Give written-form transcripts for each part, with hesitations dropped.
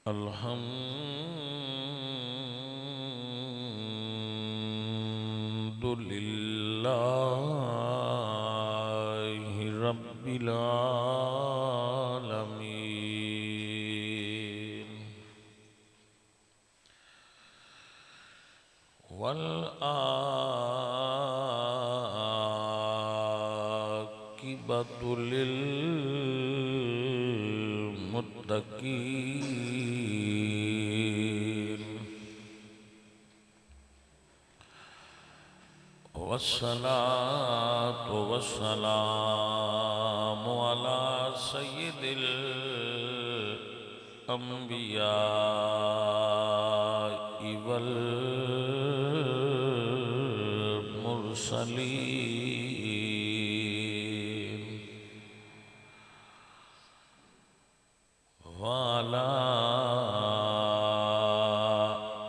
الحمد لله رب العالمين والعاقبة للمتقين والصلاة والسلام على سيد الأنبياء والمرسلين وعلى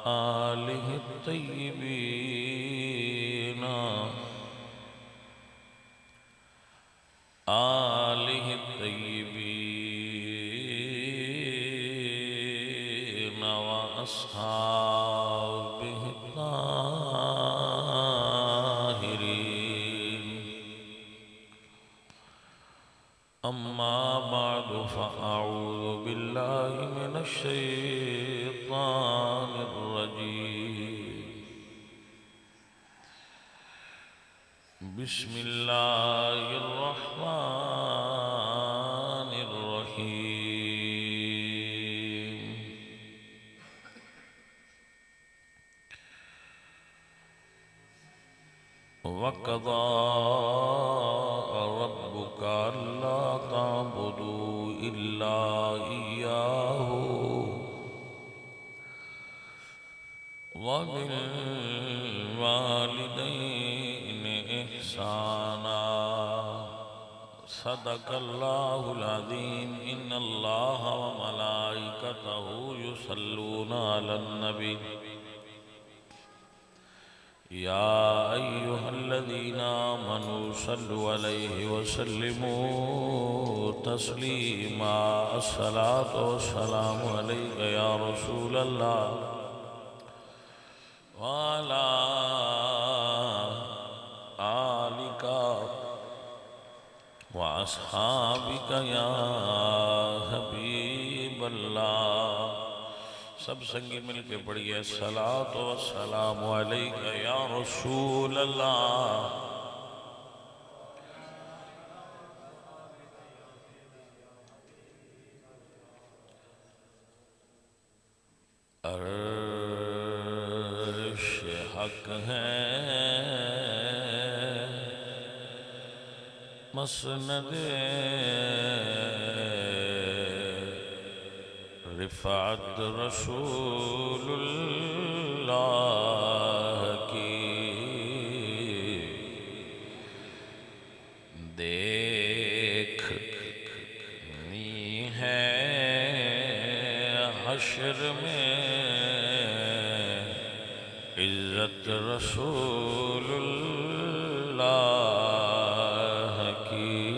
آله الطيبين وأصحابه الطاهرين أما بعد فأعوذ بالله من الشيطان الرجيم بسم الله الرحمن الرحيم وقضى ربك ألا تعبدوا إلا إياه وبالوالدين إحسانا صدق الله العظيم إن الله وملائكته يصلون على النبي يا أيها الذين آمنوا صلوا عليه وسلموا تسليما الصلاة والسلام عليك يا رسول الله وعلى آلك وأصحابك يا حبيب الله سب سنگی مل کے پڑھئے الصلاة والسلام علیکہ یا رسول اللہ عرش حق ہے مسند رفعت رسول اللہ کی دیکھنی ہے حشر میں عزت رسول اللہ کی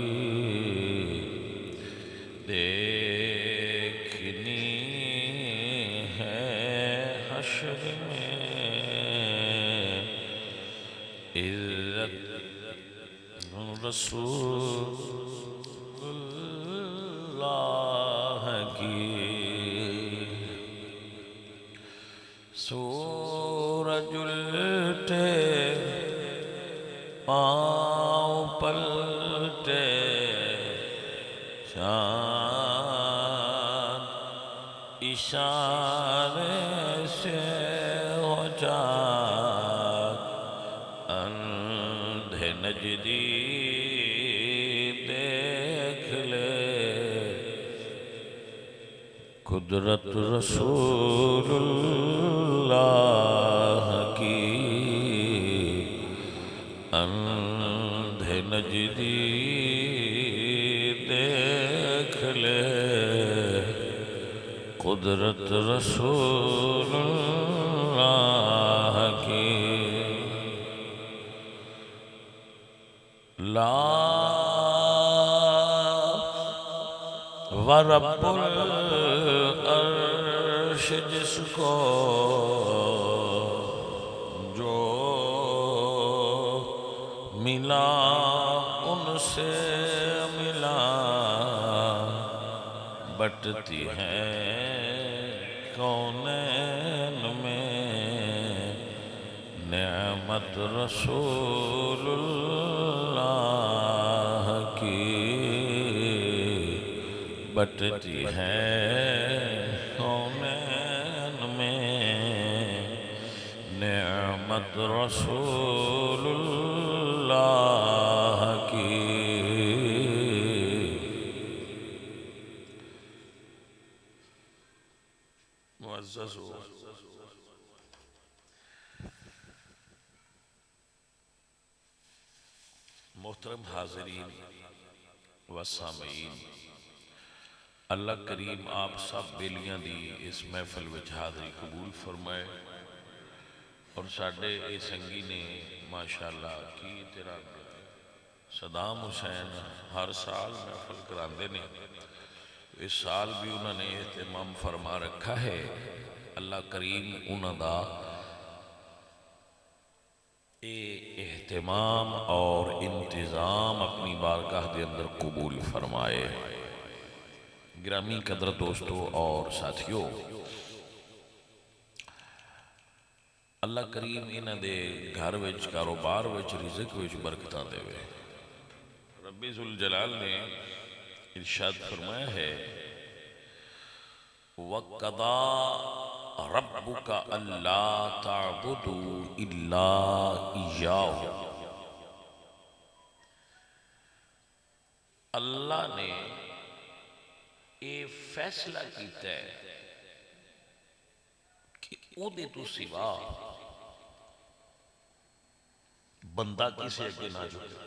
رسول اللہ کی سورج الٹے پاؤں پلٹے چاند اشارے سے ہو جات اندھے نجدی قدرت رسول اللہ کی اندھے نجدی دیکھ لے قدرت رسول اللہ کی لا ورب الارض عرش جس کو جو ملا ان سے ملا، بٹتی ہے کونین میں نعمت رسول اللہ کی، بٹتی ہے کونین میں نعمت رسول اللہ کی۔ معزز ہو محترم حاضرین و سامعین، اللہ کریم آپ سب بیلیاں دی اس محفل وچ حاضری قبول فرمائے، اور ساڈے اے سنگی نے ماشاءاللہ کی تیرا صدام حسین ہر سال محفل کراندے نے، اس سال بھی انہوں نے اہتمام فرما رکھا ہے۔ اللہ کریم انہوں دا اے اہتمام اور انتظام اپنی بارگاہ دے اندر قبول فرمائے۔ گرامی قدر دوستو اور ساتھیو، اللہ کریم انہاں دے گھر وچ کاروبار وچ رزق وچ برکتاں دے وے۔ رب ذوالجلال نے ارشاد فرمایا ہے وَقَضَىٰ رَبُّكَ أَلَّا تَعْبُدُوا إِلَّا إِيَّاهُ، اللہ نے یہ فیصلہ کیتا ہے کہ او دے تو سوا بندہ کسے اگے نہ جھکے،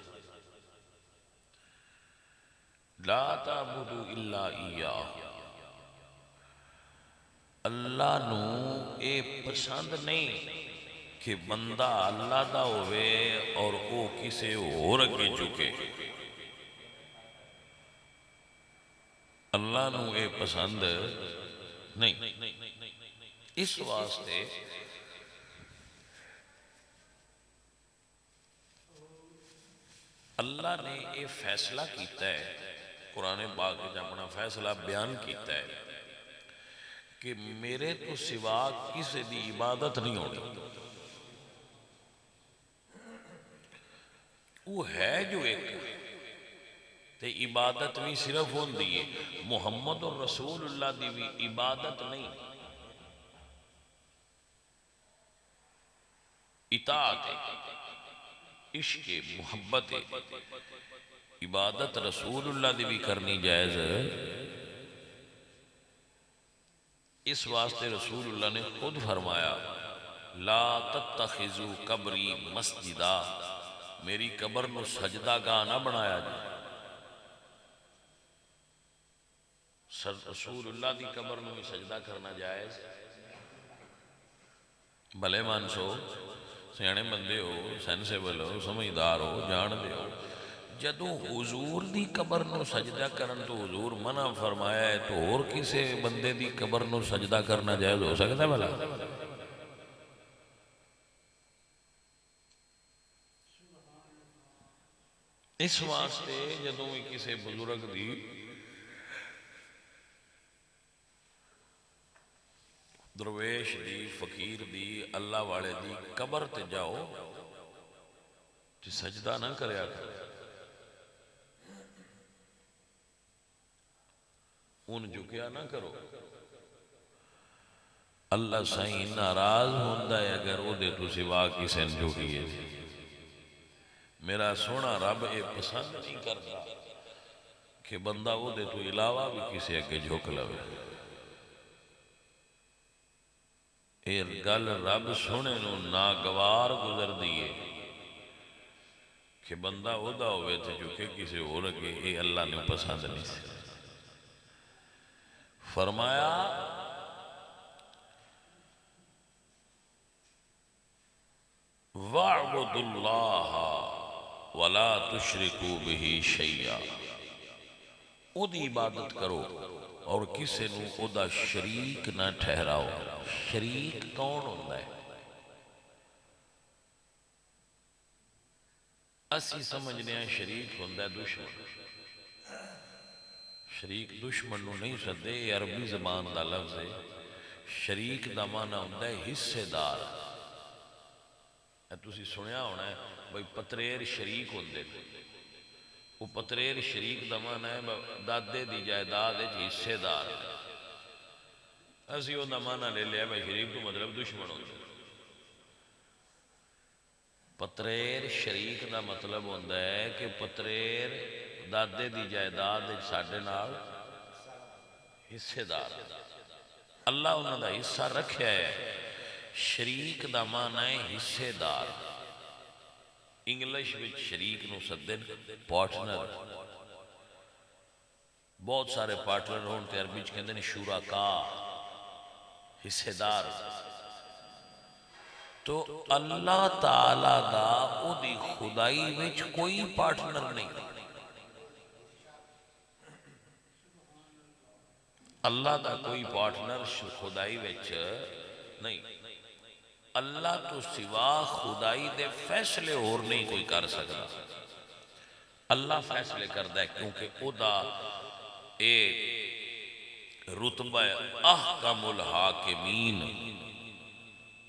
لا تعبدوا الا ایاہ، اللہ نو اے پسند نہیں کہ بندہ اللہ دا ہوئے اور او کسے اور اگے جھکے، اللہ نو اے پسند نہیں۔ اس واسطے اللہ نے اے فیصلہ کیتا ہے، قرآن پاک میں اپنا فیصلہ بیان کیتا ہے کہ میرے تو سوا کسی دی عبادت نہیں ہونی، وہ ہے جو ایک تے عبادت بھی صرف ہون دیئے، محمد الرسول اللہ دی بھی عبادت نہیں، اطاعت عشق محبت عبادت رسول اللہ دی بھی کرنی جائز ہے۔ اس واسطے رسول اللہ نے خود فرمایا لا تتخذوا قبری مسجدہ، میری قبر نو سجدہ گاہ نہ بنایا جائے۔ رسول اللہ دی قبر نو بھی سجدہ کرنا جائز، بھلے مانسو سیانے بندے ہو، سینسیبل ہو، سمجھدار ہو، جان دے ہو، جدو حضور دی قبر نو سجدہ کرن تو حضور منع فرمایا ہے، تو اور کسے بندے دی قبر نو سجدہ کرنا جائز ہو سکتا ہے بھلا؟ اس واسطے جدو بھی کسے بزرگ دی درویش دی فقیر دی اللہ والے دی قبر تے جاؤ تے سجدہ نہ کریا کرو، ان جھکیا نہ کرو، اللہ سائیں ناراض ہوندہ ہے اگر او دے تو سوا کسے جھکیے۔ میرا سونا رب اے پسند نہیں کرتا کہ بندہ او دے تو علاوہ بھی کسے اگے جھک لوے۔ اے گل رب سونے نو ناگوار گزر دیئے کہ بندہ او دا ہوئے تھے جو کہ کسے اور اگے، اے اللہ نے پسند نہیں سے۔ فرمایا وَاعْبُدُوا اللَّهَ وَلَا تُشْرِكُوا بِهِ شَيْئًا، او دی عبادت کرو اور کسی نو او دا شریک نہ ٹھہراؤ۔ شریک کون ہوتا ہے؟ اسی سمجھنے ہیں شریک ہوتا ہے دشمن۔ شریک دشمن نو نہیں سدے، یہ عربی زبان دا لفظ ہے۔ شریک دا معنی ہوتا ہے حصے دار۔ تسی سنیا ہونا ہے بھئی پتریر شریک ہوندے تھے، وہ پتریر شریک دا معنی ہے دادے دی جائیداد حصے دار۔ اسی وہ دا معنی لے لیا بھئی شریک تو مطلب دشمن ہوتا ہے۔ پتریر شریک دا مطلب ہوتا ہے کہ پتریر دادے دی جائیداد ساڈے نال حصے دار۔ اللہ انہوں دا حصہ رکھیا ہے۔ شریک دا معنی ہے حصے دار۔ انگلش وچ شریک نو سدن پارٹنر۔ بہت سارے پارٹنر ہون تے عربی وچ کہندے نے شرکا، حصے دار۔ تو اللہ تعالیٰ دا او دی خدائی وچ کوئی پارٹنر نہیں۔ اللہ دا کوئی پارٹنر خدائی وچ نہیں۔ اللہ تو سوا خدائی دے فیصلے اور نہیں کوئی کر سکتا۔ اللہ فیصلے کردہ ہے کیونکہ او دا ایک رتبہ احکم الحاکمین،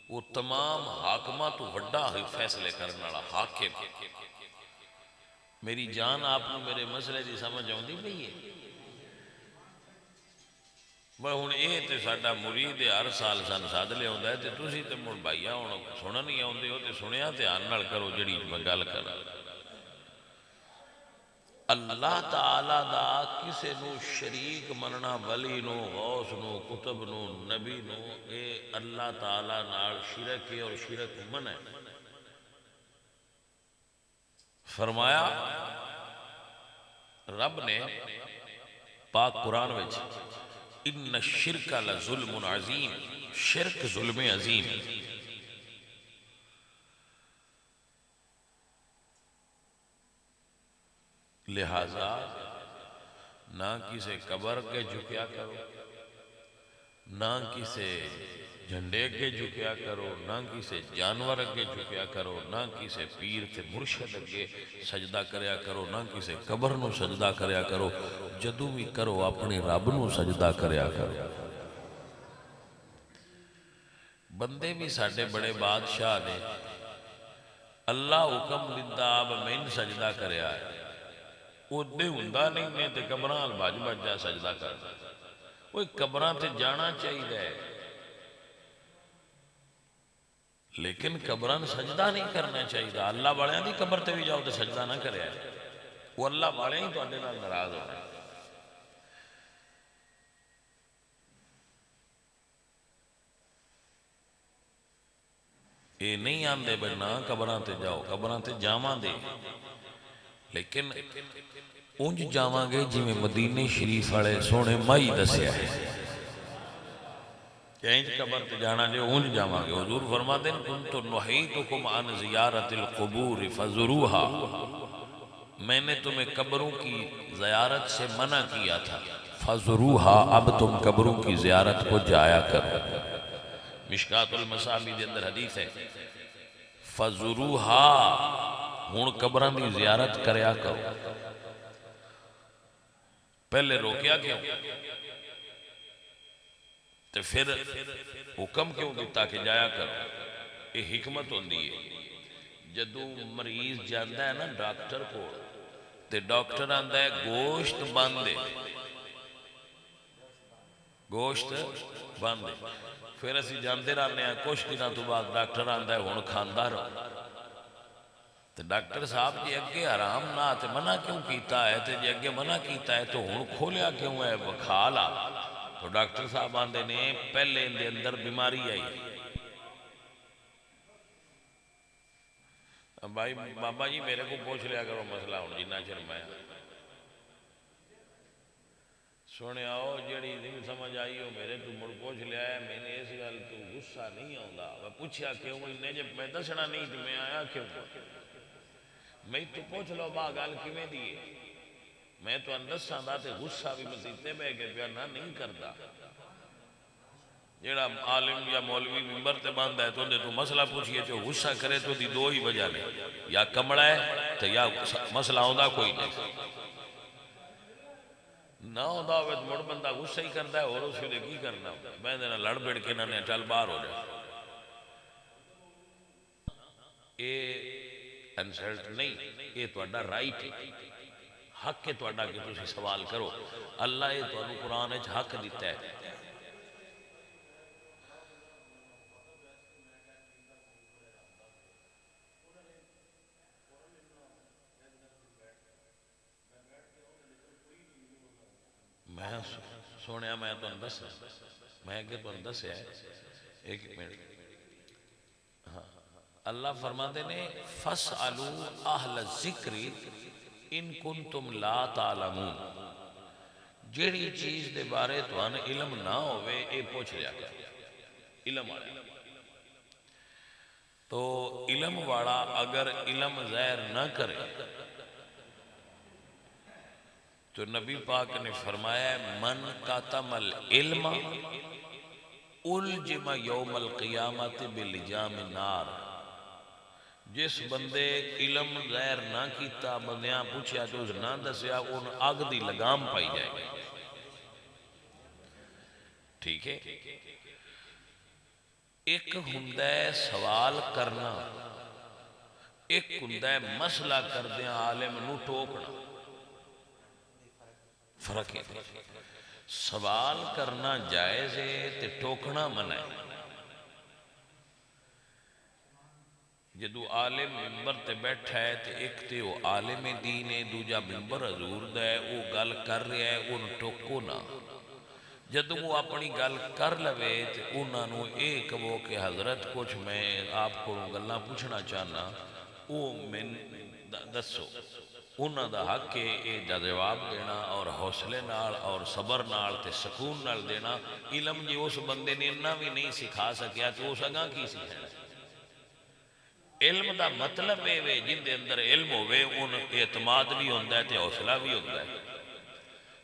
وہ تمام حاکمہ تو وڈا ہی فیصلے کرنا والا حاکم۔ میری جان آپ نے میرے مسئلے دی سمجھ آؤندی نہیں ہے؟ میں ہوں اے تے ساڈا مرید ہر سال سن سد لے ہوندا ہے تے تسی تے مڑ بھائیا ہن سنن نہیں آوندے ہو تے سنیا دھیان نال کرو جڑی میں گل کراں۔ اللہ تعالیٰ دا کسے نو شریک مننا، ولی نو، غوث نو، کتب نو، نبی نو، اے اللہ تعالیٰ نال شرک ہے اور شرک منع ہے۔ فرمایا رب نے پاک قرآن وچ ان الشرک لظلم عظیم، شرک ظلم عظیم۔ لہذا نہ کسے قبر کے جھکیا کرو، نہ کسے جھنڈے کے جھکیا کرو، نہ کسے جانور کے جھکیا کرو، نہ کسے پیر تے مرشد کے سجدہ کریا کرو، نہ کسے قبر نو سجدہ کریا کرو۔ جدو بھی کرو اپنے رب نو سجدہ کریا کرو۔ بندے بھی ساڈے بڑے بادشاہ نے، اللہ حکم دیتا اب میں سجدہ کریا ہے، وہ دے ہندہ نہیں میں تے قبران بھاج جا سجدہ کر۔ وہ قبران تے جانا چاہیے ہے لیکن قبران سجدہ نہیں کرنا چاہیے۔ اللہ والے دی قبر تے بھی جاؤ تے سجدہ نہ کرے، وہ اللہ والے ہی تو اڈے نال ناراض ہو رہے ہیں۔ یہ نہیں آندے بھئی نہ قبران تے جاؤ، قبران تے جاواں دے، لیکن اونج جاواں گے جی میں مدینہ شریف والے سونے مائی دسیا ہے کہ انج قبر تے جانا جے اونج جاواں گے۔ حضور فرماتے ہیں کنتو نحیتکم عن زیارت القبور فزروها، میں نے تمہیں قبروں کی زیارت سے منع کیا تھا، فزروها، اب تم قبروں کی زیارت کو جایا کرو۔ مشکات المصابی دے اندر حدیث ہے فزروها، ہون قبران دی زیارت کریا کرو۔ پہلے روکیا کیوں تے پھر حکم کیوں دیتا کہ جایا کرو؟ یہ حکمت ہوندی ہے۔ جدو مریض جاندہ ہے نا ڈاکٹر کو تے ڈاکٹر آندہ ہے گوشت باندے، گوشت باندے، پھر اسی جاندے رہنے ہیں کچھ دنوں تو بعد ڈاکٹر آندہ ہے ہون کھاندہ رہو۔ تو ڈاکٹر صاحب جی اگے حرام نہ تے منع کیوں کیتا ہے؟ تے جی اگے منع کیتا ہے تو ہون کھولیا کیوں ہے؟ کھالا۔ تو ڈاکٹر صاحب آندے نے پہلے اندے اندر بیماری آئی۔ بھائی بابا جی میرے کو پوچھ لیا کرو مسئلہ ہون جنہ چر میں سونے آؤ جڑی نہیں سمجھ آئی ہو میرے تو مڑ پوچھ لیا ہے، میں نے اس گل تو غصہ نہیں آؤندا۔ میں پوچھیا کیوں انہیں جب میں دسنا نہیں تو میں آیا کیوں؟ میں تو پوچھ لو با گل کیویں دی ہے؟ میں تو دساں دا تے غصہ بھی مسیتے بہ کے پیا نہ نہیں کردا جیڑا عالم یا مولوی ممبر تے باندھا ہے تو نے تو مسئلہ پوچھئے جو غصہ کرے تو دی دو ہی وجہ نے یا کمڑا ہے تو یا مسئلہ ہوندا کوئی نہیں نہ ہوندا ہوئے تو مڑ بندہ غصہ ہی کردا ہے اور اس نے کی کرنا میں دینا لڑ بڑھ کے نہ چل باہر ہو جائے اے انسلٹ نہیں اے تہاڈا رائٹ ہے حق ہے تہاڈا کہ تسی سوال کرو اللہ اے تانوں قرآن وچ حق دیتا ہے میں سونیا میں تو دس میں کہ تو دس ہے ایک منٹ ہاں اللہ فرماتے نے فَاسْأَلُوا أَهْلَ الذِّكْرِ إِن كُنتُمْ لَا تَعْلَمُونَ جیڑی چیز دے بارے تو ان علم نہ ہوئے اے پوچھ لیا کر علم آیا تو علم والا اگر علم ظاہر نہ کرے تو نبی پاک نے فرمایا من کاتم العلم الجم یوم القیامت بلجام النار جس بندے علم ظاہر نہ کیتا بندیاں پوچھیا جو نہ دسیا ان آگ دی لگام پائی جائے گی ٹھیک ہے ایک ہندہ سوال کرنا ایک ہندہ مسئلہ کردیاں عالم نو ٹوکنا فرق ہے سوال کرنا جائز ہے تے ٹوکنا منع ہے جدو عالم ممبر تے بیٹھا ہے تے ایک تے وہ عالم دین ہے دوجا ممبر حضور دا ہے وہ گل کر رہا ہے ان ٹوکو نہ جدو وہ اپنی گل کر لوے تے انہاں نو ایک وہ کہ حضرت کچھ میں آپ کو گلاں پوچھنا چاہنا وہ من دسو انہاں دا حق ہے یہ جواب دینا اور حوصلے نال اور صبر نال تے سکون نال دینا علم جی اس بندے نے انہاں بھی نہیں سکھا سکیا تو اس اگاں کی سکھانا علم دا مطلب ہے جن دے اندر علم ہوئے ان اعتماد بھی ہوندہ ہے تے حوصلہ بھی ہوندہ ہے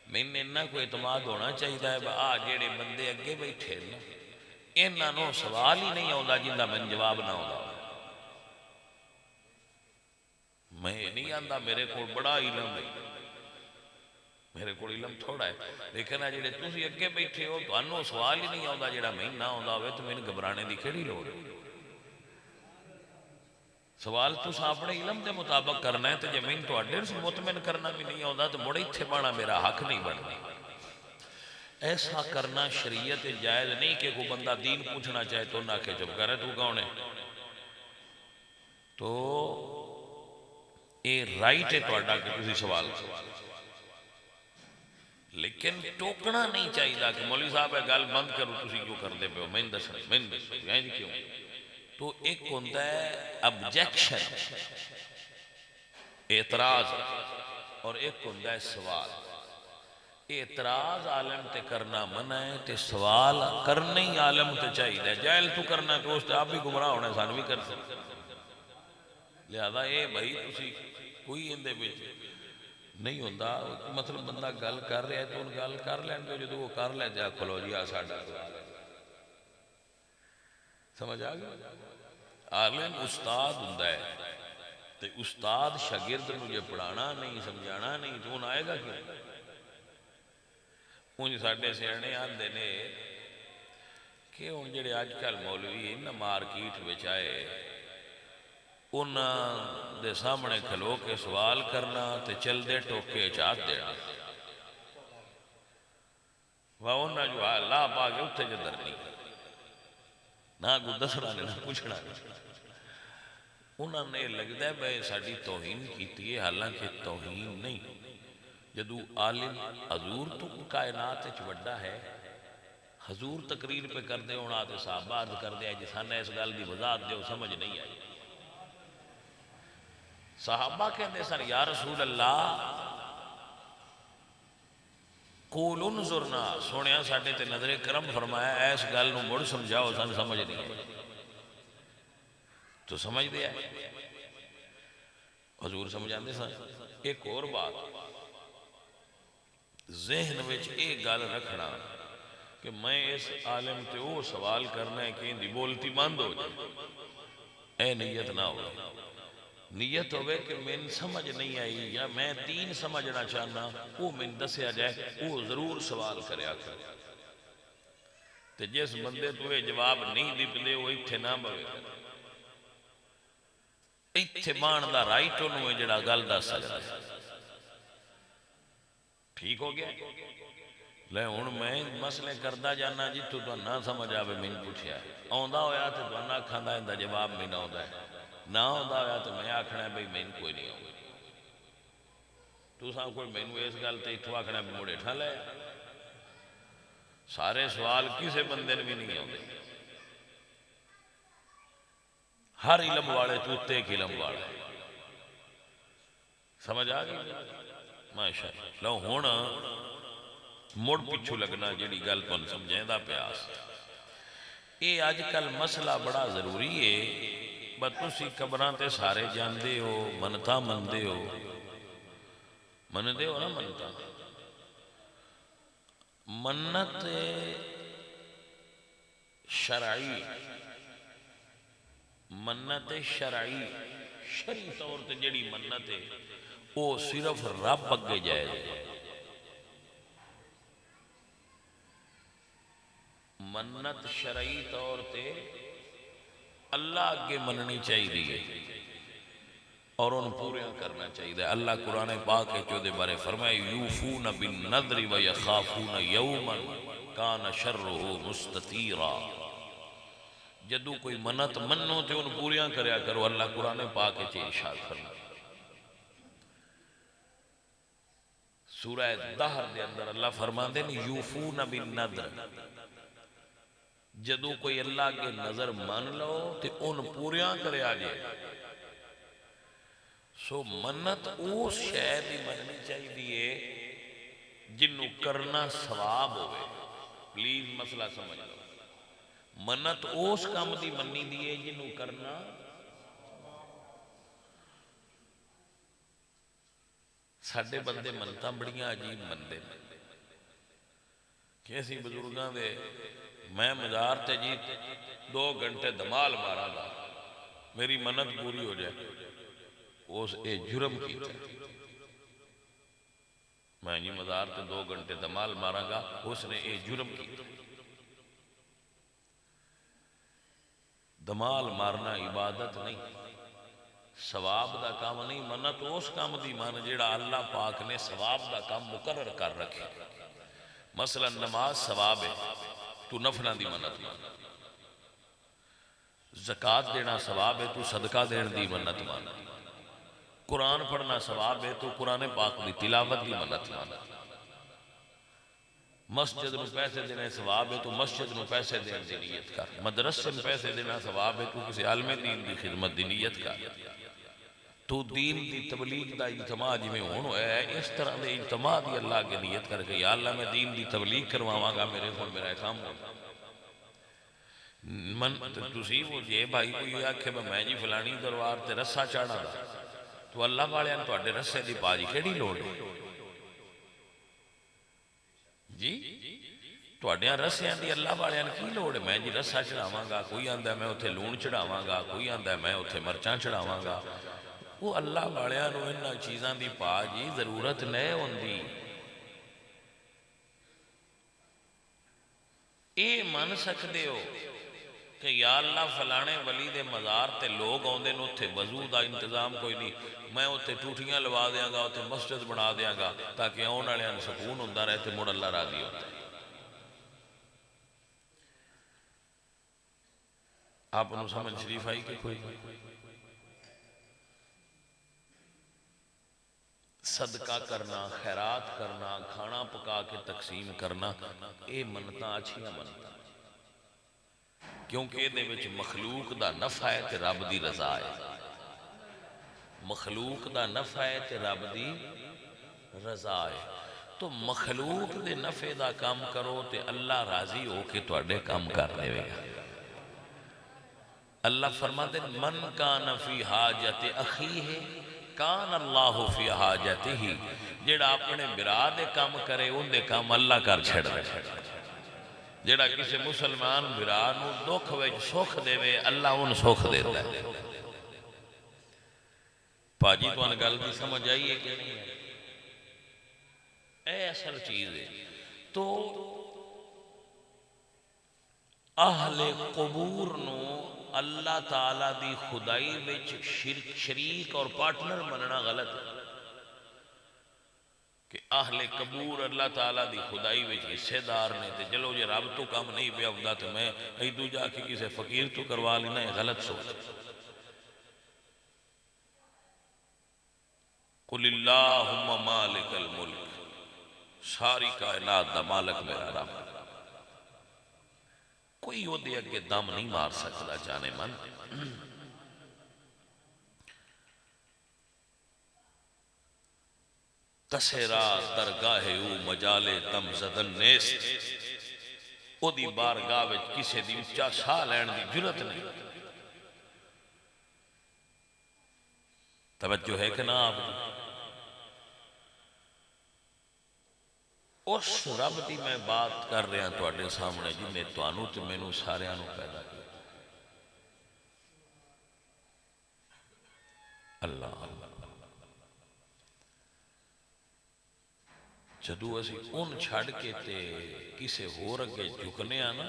میں نے انہاں کو اعتماد ہونا چاہیے ہے جیڑے بندے اگے بیٹھے نا انہاں نو سوال ہی نہیں ہوندہ جن دا من جواب نہ ہوندہ میں نہیں آندہ میرے کو بڑا علم ہے میرے کو علم تھوڑا ہے لیکن جیڑے تسی اگے بیٹھے ہو تو انہوں سوال ہی نہیں ہوندہ جیڑا میں نہ ہوندہ ہوئے تو میں نے گھبرانے دی کھڑی لوڑ سوال تو اپنے علم دے مطابق کرنا ہے تو جمین تو اڈر سے مطمئن کرنا بھی نہیں ہوندہ تو مڑے تھے بانا میرا حق نہیں بڑھنا ایسا کرنا شریعت جائز نہیں کہ کوئی بندہ دین پوچھنا چاہے تو نہ کہ چپ کرے تو کون ہے تو یہ رائٹ ہے تو اڈا کہ کسی سوال لیکن ٹوکنا نہیں چاہیے کہ مولوی صاحب ہے گل بند کرو تسی کیوں کر دے پہ ہو میں دس یعنی کیوں تو ایک ہوندہ ہے ابجیکشن اعتراض اور ایک ہوندہ ہے سوال اعتراض عالم تے کرنا منع ہے تے سوال کرنے ہی عالم تے چاہیے جائل تو کرنا تو اس تے آپ بھی گمراہ ہونا سان بھی کر سکتے لہذا اے بھائی تسی کوئی اندے بچ نہیں ہوندہ مطلب بندہ گل کر رہا ہے تو ان گل کر لیں تو جو وہ کر لیں جا کھلو جی آساڑا سمجھ آگیا عالم استاد ہوندہ ہے تے استاد شاگرد مجھے پڑھانا نہیں سمجھانا نہیں تو ان آئے گا کیوں ان ساڑھے سیڑھنے آندے نے کہ ان جڑے آج کل مولوی ان مارکیٹ بچائے ان دے سامنے کھلو کے سوال کرنا تے چل دے ٹوکے چاہت دینا وہ انہاں جو اللہ پاکے اتھے جدر نہیں نہ کو دسنا نہیں نہ پوچھنا نہیں انہوں نے لگتا ہے بھائی ساڑھی توہین کیتی ہے حالانکہ توہین نہیں جدو عالم حضور تو کائنات چوڑا ہے حضور تقریر پہ کر دے ہونا تے صحابہ عرض کر دے جساں نے اس گل دی وضاحت دے سمجھ نہیں آئی صحابہ کہتے سن یا رسول اللہ قول انظرنا سونیا ساڑھے تے نظر کرم فرمایا ایس گل نو مڑ سمجھاؤ سن سمجھ نہیں آئی تو سمجھ دیا حضور سمجھاندے سن ایک اور بات ذہن وچ یہ گل رکھنا کہ میں اس عالم تے وہ سوال کرنا ہے کہ ان دی بولتی بند ہو جائے، اے نیت نہ ہو، نیت ہوئے کہ میں سمجھ نہیں آئی یا میں دین سمجھنا چاہنا، وہ میں دسیا جائے، وہ ضرور سوال کریا کر، تے جس بندے تو یہ جواب نہیں دی پلے وہ اتھے نہ بوے کر، اتھے مان دا رائٹ انہوں ہے جڑا گل دا سکتا ہے۔ ٹھیک ہو گیا؟ لے ہن میں مسئلے کردہ جانا جی تو نہ سمجھ آوے میں پوچھیا ہے، آندا ہویا تو نہ کھاندا ہے دا جواب میں نہ ہوندا ہے، نہ آندا ہویا تو میں آکھنا ہے بھئی میں کوئی نہیں ہوں، تو ساں کوئی میں اس گل تے اتھو آکھنا ہے موڑے ٹھا لے، سارے سوال کسے بندے بھی نہیں ہوندے، ہر علم والے تو ایک علم والے، سمجھ آ گئی؟ ماشاءاللہ لو ہونا مڑ پچھو لگنا جیڑی گل تو سمجھیں دا پیاس، یہ آج کل مسئلہ بڑا ضروری ہے، بس تسی قبراں تے سارے جاندے ہو، منتا مندے ہو، مندے ہو نا منتا، منت شرعی، منت شرعی، شرعی طور تے جڑی منت ہے وہ صرف رب اگے جائے دے، منت شرعی طور تے اللہ اگے مننی چاہیے اور ان پورے کرنا چاہیے۔ اللہ قرآن پاک کے چودے بارے فرمائے یوفون بالنذر ویخافون یوما کان شرہ مستطیرا، جدو کوئی منت منو تے ان پوریاں کریا کرو، اللہ قرآن پاک کے ارشاد فرمائے۔ سورہ دہر دے اندر اللہ فرمان دے یوفون بالنذر، جدو کوئی اللہ کے نظر مان لو تے ان پوریاں کرے آجے، سو منت اس شے دی مننی چاہیے جنوں کرنا ثواب ہوئے، پلیز مسئلہ سمجھ لو، منت اس کام دی مننی دیئے جنوں کرنا، ساڑھے بندے منتاں بڑیاں عجیب مندے کیسی بزرگاں دے میں مزار تے جی 2 گھنٹے دمال مارا گا میری منت پوری ہو جائے، اس اے جرم کیتا میں جی مزار تے 2 گھنٹے دمال مارا گا، اس نے اے جرم کیتا۔ دمال مارنا عبادت نہیں، ثواب دا کام نہیں، منت اس کام دی مان جیڑا اللہ پاک نے ثواب دا کام مقرر کر رکھے، مثلا نماز ثواب ہے تو نفلہ دی منت مان، زکاة دینا ثواب ہے تو صدقہ دین دی منت مان، قرآن پڑھنا ثواب ہے تو قرآن پاک دی تلاوت دی منت مان، مسجد نو پیسے دینے ثواب ہے تو مسجد نو پیسے دین دی نیت کر، مدرسے میں پیسے دینا ثواب ہے تو کسی عالم دین دی خدمت دی نیت کر، تو دین دی تبلیغ دا اجتماع جی میں ہونو ہے، اس طرح دے اجتماع دی اللہ کے نیت کر کے یا اللہ میں دین دی تبلیغ کرواواں گا، میرے خون میرا کام ہوگا۔ من تسی وہ جے بھائی کوئی آکھے میں جی فلانی دروار تے رسہ چاڑا دا تو اللہ والے ان تو اڈے رسے دی پاجی کیڑی لوڑ ہے جی، تو اڈیاں رسیاں دی اللہ والے ان کی لوڑ ہے، میں جی رسہ چڑھاواں گا، کوئی آندہ ہے میں اتھے لون چڑھاواں گا، کوئی آندہ ہے میں اتھے مرچاں چڑھاواں گا، وہ اللہ والے انہوں انہاں چیزاں دی پاجی ضرورت نہیں ہوندی، اے من سکدے ہو کہ یا اللہ فلانے ولی دے مزار تے لوگ آندے نو اتھے وضو دا انتظام کوئی نہیں، میں اتھے ٹوٹیاں لوا دیاں گا، اتھے مسجد بنا دیاں گا تاکہ آن والے ان سکون ہوندہ رہے تے مڑ اللہ راضی ہوتا ہے۔ آپ انہوں سمجھ شریف آئی کہ کوئی صدقہ کرنا، خیرات کرنا، کھانا پکا کے تقسیم کرنا، اے منتاں اچھیاں منتاں، کیونکہ دے وچ مخلوق دا نفع ہے تے رب دی رضا ہے، مخلوق دا نفع ہے تے رب دی رضا ہے، تو مخلوق دے نفع دا کام کرو تے اللہ راضی ہو کے تو اڈے کام کر دے گا۔ اللہ فرماتے من کان فی حاجت اخیہ کان اللہ فی حاجتہ، جیڑا اپنے برا دے کام کرے ان دے کام اللہ کر چھڑ دے جیڑا کسی مسلمان برا نو دکھ وچ سکھ دے وے اللہ ان سکھ دیتا ہے پاجی تو ان گل دی سمجھ آئیے کہ نہیں ہے اے اصل چیز ہے تو اہل قبور نو اللہ تعالیٰ دی خدائی وچ شریک اور پارٹنر مننا غلط ہے کہ اہل قبور اللہ تعالیٰ دی خدائی وچ حصے دار نے تے چلو جے رب تو کام نہیں پیا ہوندا تو میں ایدو جا کے کسی فقیر تو کروا لینا ہے غلط سوچ قل اللہم مالک الملک ساری کائنات دا مالک میرا رب کوئی وہ دے اگے دم نہیں مار سکتا جانے من کسیرا درگاہ او مجالے دم زدن نیست او دی بارگاہ وچ کسے دی اچھا ساہ لین دی جرت نہیں توجہ ہے کہ نا آپ اس رب دی میں بات کر رہا تو اڈے سامنے جن نے تو انو تے میں نو سارے انو پیدا کیا اللہ اللہ جدو اسی ان چھڑ کے تے کسے ہو رکھے جھکنے آنا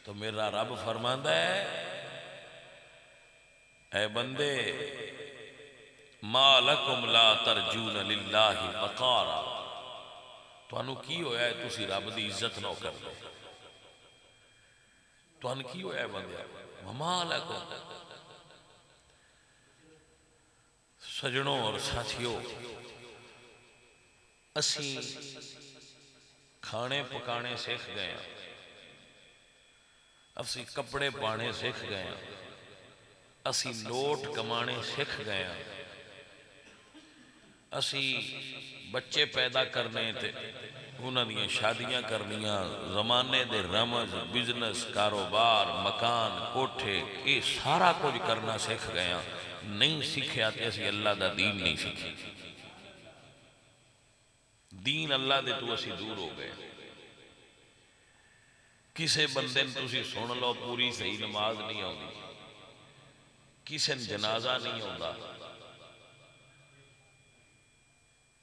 تو میرا رب فرماندہ ہے اے بندے ما لکم لا ترجون للہ وقارا تو انو کی ہویا ہے تسی رب دی عزت نہ کر دو تو ان کی ہویا ہے بندے وما لکم سجنوں اور ساتھیوں اسی کھانے پکانے سیکھ گئے ہیں اسی کپڑے پانے سیکھ گئے ہیں اسی نوٹ کمانے سیکھ گئے ہیں اسی بچے پیدا کرنے تھے انہوں نے شادیاں کرنیاں زمانے دے رمز بزنس کاروبار مکان کوٹھے یہ سارا کچھ کرنا سیکھ گئے ہیں نہیں سیکھے آتے اسی اللہ دا دین نہیں سیکھے دین اللہ دے تو اسی دور ہو گئے کسے بندے نے تسی سن لو پوری صحیح نماز نہیں ہوندی کسے جنازہ نہیں ہوندا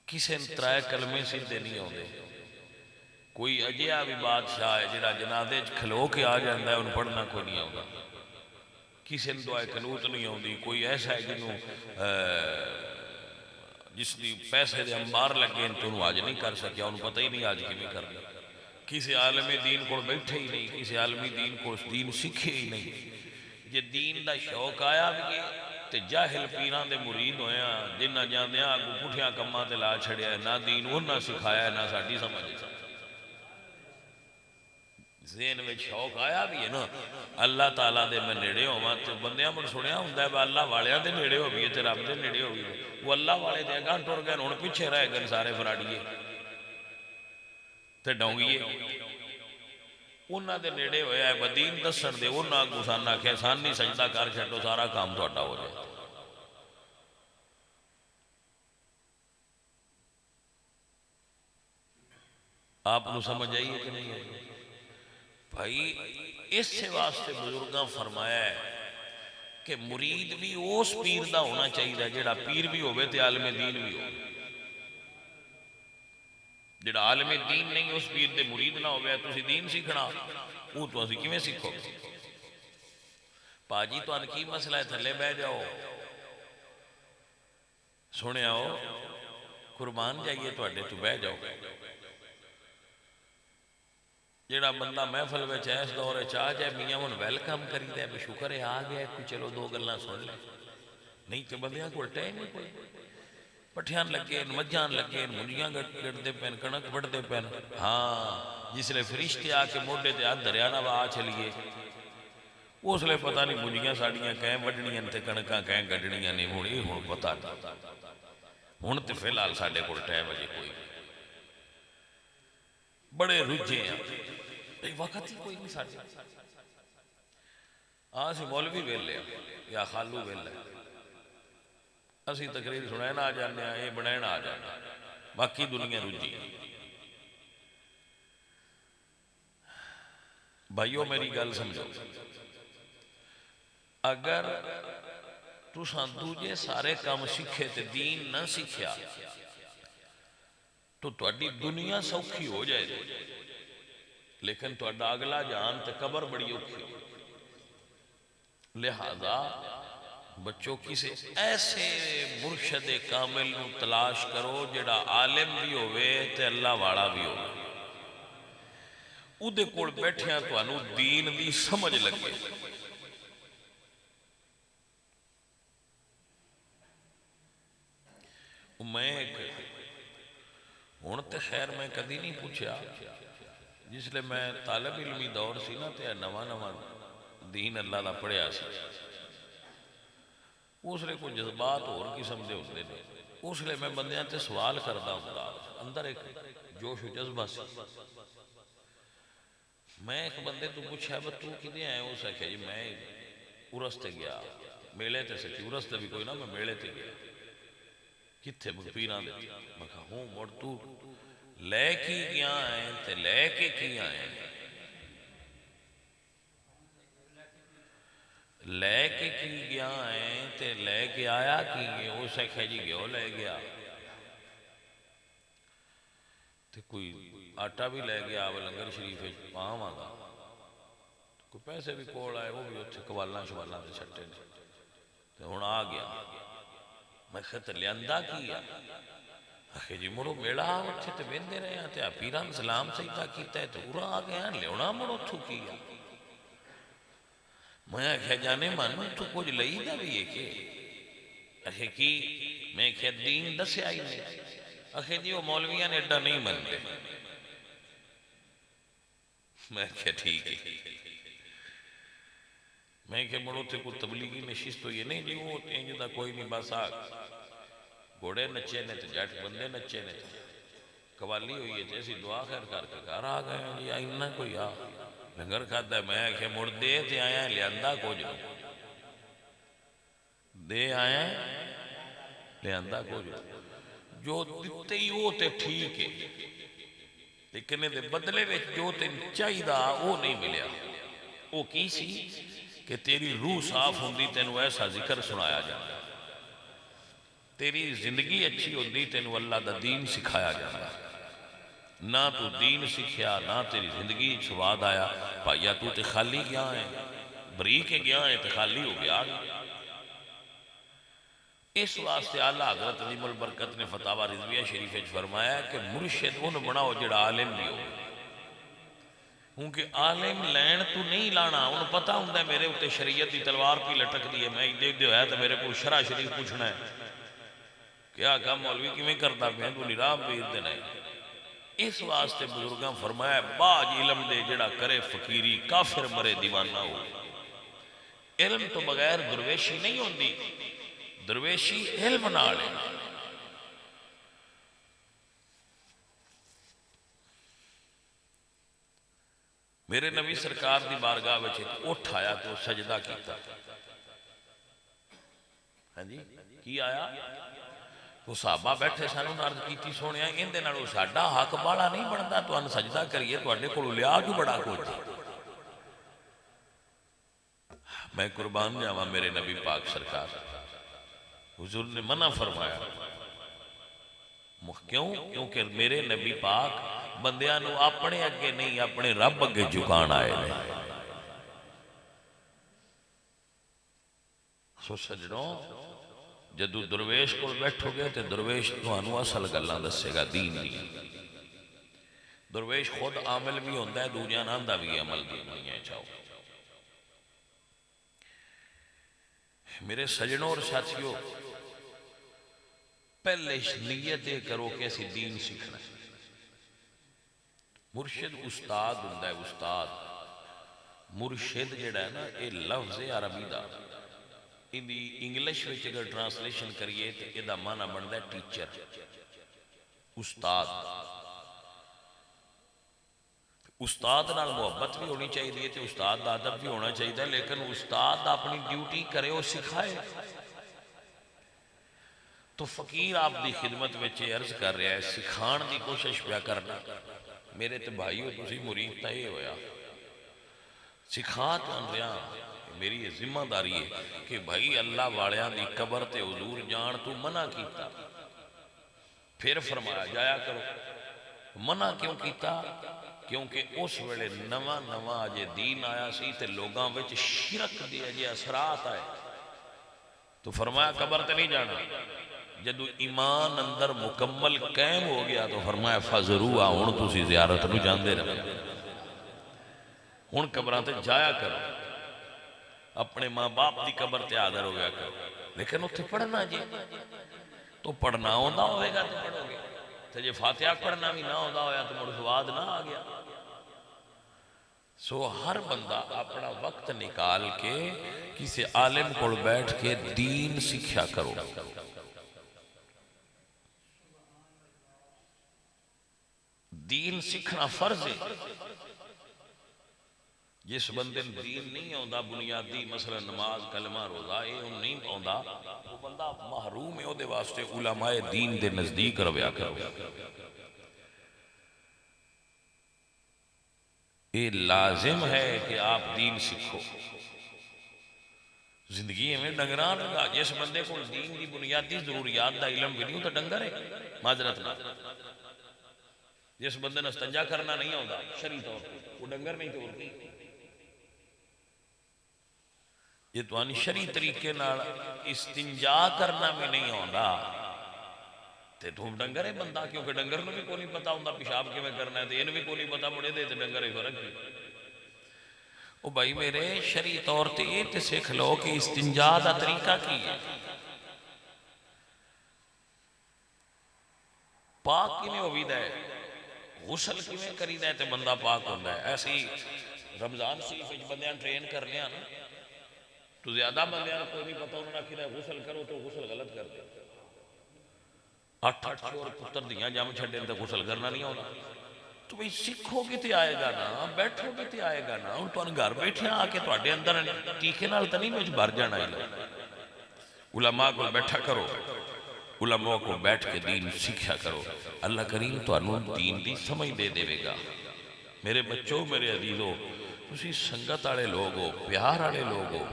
کسے ترائے کلمے سیدھے نہیں ہوندے کوئی اجیا بھی بادشاہ ہے جڑا جنازے کھلو کے آ جاندا ہے ان پڑھنا کوئی نہیں ہوندا کسے دعائے قنوت نہیں ہوندی کوئی ایسا ہے جنوں جس دی پیسے دے انبار لگے تو انہوں آج نہیں کر سکیا انہوں پتہ ہی نہیں آج کی میں کرنا کسی عالم دین کو بیٹھے ہی نہیں کسی عالمی دین کو دین سکھے ہی نہیں یہ دین دا شوق آیا بھی تے جاہل پیران دے مرید ہویا جنہ جاندے آگو پٹھیاں کماں تے لا چھڑیا ہے نہ دین وہ نہ سکھایا ہے نہ ساڑھی سمجھ ذہن میں شوق آیا بھی ہے نا اللہ تعالیٰ دے میں نیڑے ہوا تو بندیاں من سنیا ہوں ہے اللہ والیاں دے نیڑے ہو بھی تے رب دے نیڑے ہو بھی وہ اللہ والے دے گاں ٹور گئے انہوں پیچھے رہ گئے سارے فراڈیے تے ڈونگیے انہاں دے نیڑے ہویا ہے بدین دسن دے انہاں گسانہ کہ سان نہیں سجدہ کر چھٹو سارا کام تو اٹھا ہو جائے آپ نو سمجھ آئیے کہ نہیں ہے بھائی اس سے واسطے بزرگاں فرمایا ہے کہ مرید بھی اس پیر دا ہونا چاہیے جڑا پیر بھی ہوئے تے عالم دین بھی ہو جڑا عالم دین نہیں اس پیر دے مرید نہ ہوئے تو اسی دین سیکھنا وہ تو اسی کیویں سیکھو پاجی تو ان کی مسئلہ ہے تھلے بہ جاؤ سونے آؤ قربان جائیے تو اڈے تو بہ جاؤ جیڑا بندہ محفل وچ ایس دور چاہ جائے میاں من ویلکم کری دے بھی شکر ہے آ گیا کوئی چلو دو گلاں سن لے نہیں تے بندیاں کول ٹائم نہیں کوئی پٹھیان لگے مجھان لگے منجیاں گڑتے پین کنک بڑھتے پین ہاں جس لئے فرشتے آ کے موڈے تے ہاتھ دریانہ وا آ چلیے اس لئے پتہ نہیں منجیاں ساڑیاں کہیں وڈنیاں تے کنکاں کہیں گڈنیاں نہیں ہونی ہون پتہ نہیں ہون تے فی الحال ساڈے کول ٹائم اجے کوئی بڑے رجے ہیں وقت ہی کوئی نہیں ساڑھے آسی مولوی ویلے یا خالو ویلے اسی تقریر سنائے نہ آ جانے ہیں یہ بنائے نہ آ جانے باقی دنیا رجی۔ بھائیو میری گل سمجھو، اگر تساں دوجے سارے کام سیکھے تے دین نہ سیکھیا تو تہاڈی دنیا سوکھی ہو جائے گی، لیکن تہاڈا اگلا جان تے قبر بڑی اوکھی۔ لہذا بچوں کسی ایسے مرشد کامل نو تلاش کرو جڑا عالم بھی ہوئے تے اللہ والا بھی ہوئے، اودے کول بیٹھیاں تانوں دین دی سمجھ لگے۔ میں ہن تے خیر میں کدی نہیں پوچھا، جس لئے میں طالب علمی دور سی نا تے نواں نواں دین اللہ دا پڑھیا سی، اس لئے کوئی جذبات اور قسم دے ہوندے نے، اس لئے میں بندیاں تے سوال کردا ہوں، اندر ایک جوش و جذبہ سی۔ میں ایک بندے تو پوچھا تو کدے آئے، اس آکھیا جی میں عرس تے گیا، میلے تے سکی، عرس تے بھی کوئی نہ، میں میلے تے گیا۔ کتھے پیران دے؟ میں کہا ہوں مڑ تو لے کی گیا آئے تے لے کے کی آئے، لے کے کی گیا آئے تے لے کے آیا کی گیا، اس آکھیا جی گیو لے گیا تے کوئی آٹا بھی لے گیا لنگر شریف پاں آگا، کوئی پیسے بھی کول آئے، وہ بھی اتھے قوالاں شوالاں تے چھٹے تے ہن آ گیا۔ میں خط لیندہ کیا، آخے جی مڑو میڑا اٹھے تے بیندے رہے ہیں تے پیران سلام سیدہ کیتا ہے تے ارا آ گیا لیونا مڑو تھو کیا۔ میں آخیا جانے مانو تو کچھ لئی دا بھی ہے کہ آخے کی میں کہا دین دسے آئی نہیں، آخے جی وہ مولویاں نے اڈا نہیں مندے۔ میں کہا ٹھیک ہے، میں کہا مڑو تے کوئی تبلیغی نشست تو یہ نہیں جی وہ انج دا کوئی نہیں، بس آگ گھوڑے نچے نے تے جٹ بندے نچے نے، قوالی ہوئی ہے جیسی دعا خیر کر کے گھر آ گئے ہیں جی آئینہ کوئی آ لنگر کھاتا ہے۔ میں کہ مڑ دے تے آیا ہے لیاندہ کچھ نہیں، دے آیا ہے لیاندہ کچھ نہیں، جو دیتے ہی وہ تے ٹھیک ہے، لیکن دے بدلے میں جو تے چاہی دا وہ نہیں ملیا۔ وہ کی سی کہ تیری روح صاف ہوندی تینو ایسا ذکر سنایا جانا، تیری زندگی اچھی ہوندی تینو اللہ دا دین سکھایا جانا، نہ تو دین سکھیا نہ تیری زندگی سواد آیا، پائیا تو تے خالی گیا ہے، بری کے گیا ہے تے خالی ہو گیا۔ اس واسطے اعلیٰ حضرت عظیم البرکت نے فتاوی رضویہ شریف فرمایا کہ مرشد ان بناؤ جڑا عالم بھی ہو، کیونکہ عالم لین تو نہیں لانا، انہوں پتہ ہوندہ ہے میرے اتے شریعت دی تلوار پی لٹک دی ہے، میں دیکھ دے ہویا تو میرے کو شرع شریف پوچھنا ہے کیا کام مولوی کی میں کرتا میں تو نرام بیر دینا ہے۔ اس واسطے بزرگاں فرمایا باج علم دے جڑا کرے فقیری کافر مرے دیوانہ ہو۔ علم تو بغیر درویشی نہیں ہوندی، درویشی علم نالے۔ میرے نبی سرکار دی بارگاہ وچ اٹھ آیا تو سجدہ کیتا، ہاں جی کی آیا تو صحابہ بیٹھے سانو عرض کیتی سونیا اندے نالوں ساڈا حق بالا نہیں بندا تو ان سجدہ کریے تواڈے کول لیا جو بڑا کچھ۔ میں قربان جاواں میرے نبی پاک سرکار، حضور نے منع فرمایا، کیوں؟ کیونکہ میرے نبی پاک بندیاں نو اپنے اگے نہیں اپنے رب اگے جھکان آئے نے۔ سو سجنوں جدو درویش کو بیٹھو گے تو درویش تو اصل گلاں دسے گا دین دی۔ درویش خود عامل بھی ہوندہ ہے دوجہ ناندہ بھی عمل دی نہیں ہے چاہو۔ میرے سجنوں اور ساتھیوں پہلے نیت کرو کہ ایسی دین سیکھنا ہے۔ مرشد استاد ہوندہ ہے، استاد مرشد جڑا ہے نا یہ لفظ عربی دا، انگلش وچ اگر ٹرانسلیشن کریے تو یہ دا معنی بنتا ہے ٹیچر، استاد۔ استاد نال محبت بھی ہونی چاہیے تے استاد دا ادب بھی ہونا چاہیے، لیکن استاد اپنی ڈیوٹی کرے اور سکھائے۔ تو فقیر آپ دی خدمت میں عرض کر رہا ہے سکھان دی کوشش پیا کرنا میرے تے بھائیو تسی مرید تا یہ ہویا سکھا تو رہا میری یہ ذمہ داری ہے کہ بھائی اللہ والیاں دی قبر تے حضور جان تو منع کیتا پھر فرمایا جایا کرو منع کیوں کیتا کیونکہ اس ویلے نواں نواں اجے دین آیا سی تے لوگاں وچ شرک دی اجے اثرات آئے تو فرمایا قبر تے نہیں جانا جدو ایمان اندر مکمل قائم ہو گیا تو فرمایا فضروا ہن تسی زیارت نو جاندے رہو ہن قبراں تے جایا کرو اپنے ماں باپ دی قبر تے حاضر ہو گیا کرو لیکن اتنے پڑھنا جی تو پڑھنا ہوندا ہوئے گا تو پڑھو گے تو جے فاتحہ پڑھنا بھی نہ ہوندا ہویا تو مڑ سواد نہ آ گیا سو ہر بندہ اپنا وقت نکال کے کسی عالم کو بیٹھ کے دین سیکھیا کرو دین سیکھنا فرض ہے جس بندے دین نہیں آندا بنیادی مثلا نماز کلمہ روزہ یہ نہیں آندا وہ بندہ محروم ہے او دے واسطے علماء دین دے نزدیک رویا کرو یہ لازم ہے کہ آپ دین سیکھو زندگی میں ڈنگران رہا جس بندے کو دین دی بنیادی ضروریات دا علم بھی نہیں تو ڈنگر ہے معذرت نہ جس بندے نے استنجا کرنا نہیں آندا شرعی طور پہ وہ ڈنگر نہیں توڑتی یہ تو آنی شرعی طریقے نال استنجا کرنا بھی نہیں آندا تے تو ڈنگر ہے بندہ کیونکہ ڈنگر نو بھی کوئی نہیں پتا ہوندا پیشاب کیویں کرنا ہے تے انہوں بھی کوئی نہیں پتا مڑے دے تے ڈنگر ہے فرق کی او بھائی میرے شرعی طور تے یہ تے سیکھ لو کہ استنجا دا طریقہ کی ہے پاک کیویں ہویدا ہے غسل کیویں کریدا ہے تے بندہ پاک ہوندا ہے ایسی رمضان شریف وچ بندیاں ٹرین کرنے نا تو زیادہ بندیاں کوئی نہیں پتا انہوں نے آخر غسل کرو تو غسل غلط کر دے 8 شور پتر دیاں جام چھڑے تو غسل کرنا نہیں ہونا تو بھئی سکھو کتے آئے گا نا بیٹھو کتے آئے گا نا ان تو ان گھر بیٹھے آ کے تو اڈے اندر ٹیکے نال تو نہیں مجھ بھر جانا ہے علماء کو بیٹھا کرو علماء کو بیٹھ کے دین سیکھا کرو اللہ کریم تو انہوں دین دی سمجھ دے دے گا میرے بچوں میرے عزیزوں تسی سنگت آڑے لوگ ہو پیار آڑے لوگ ہو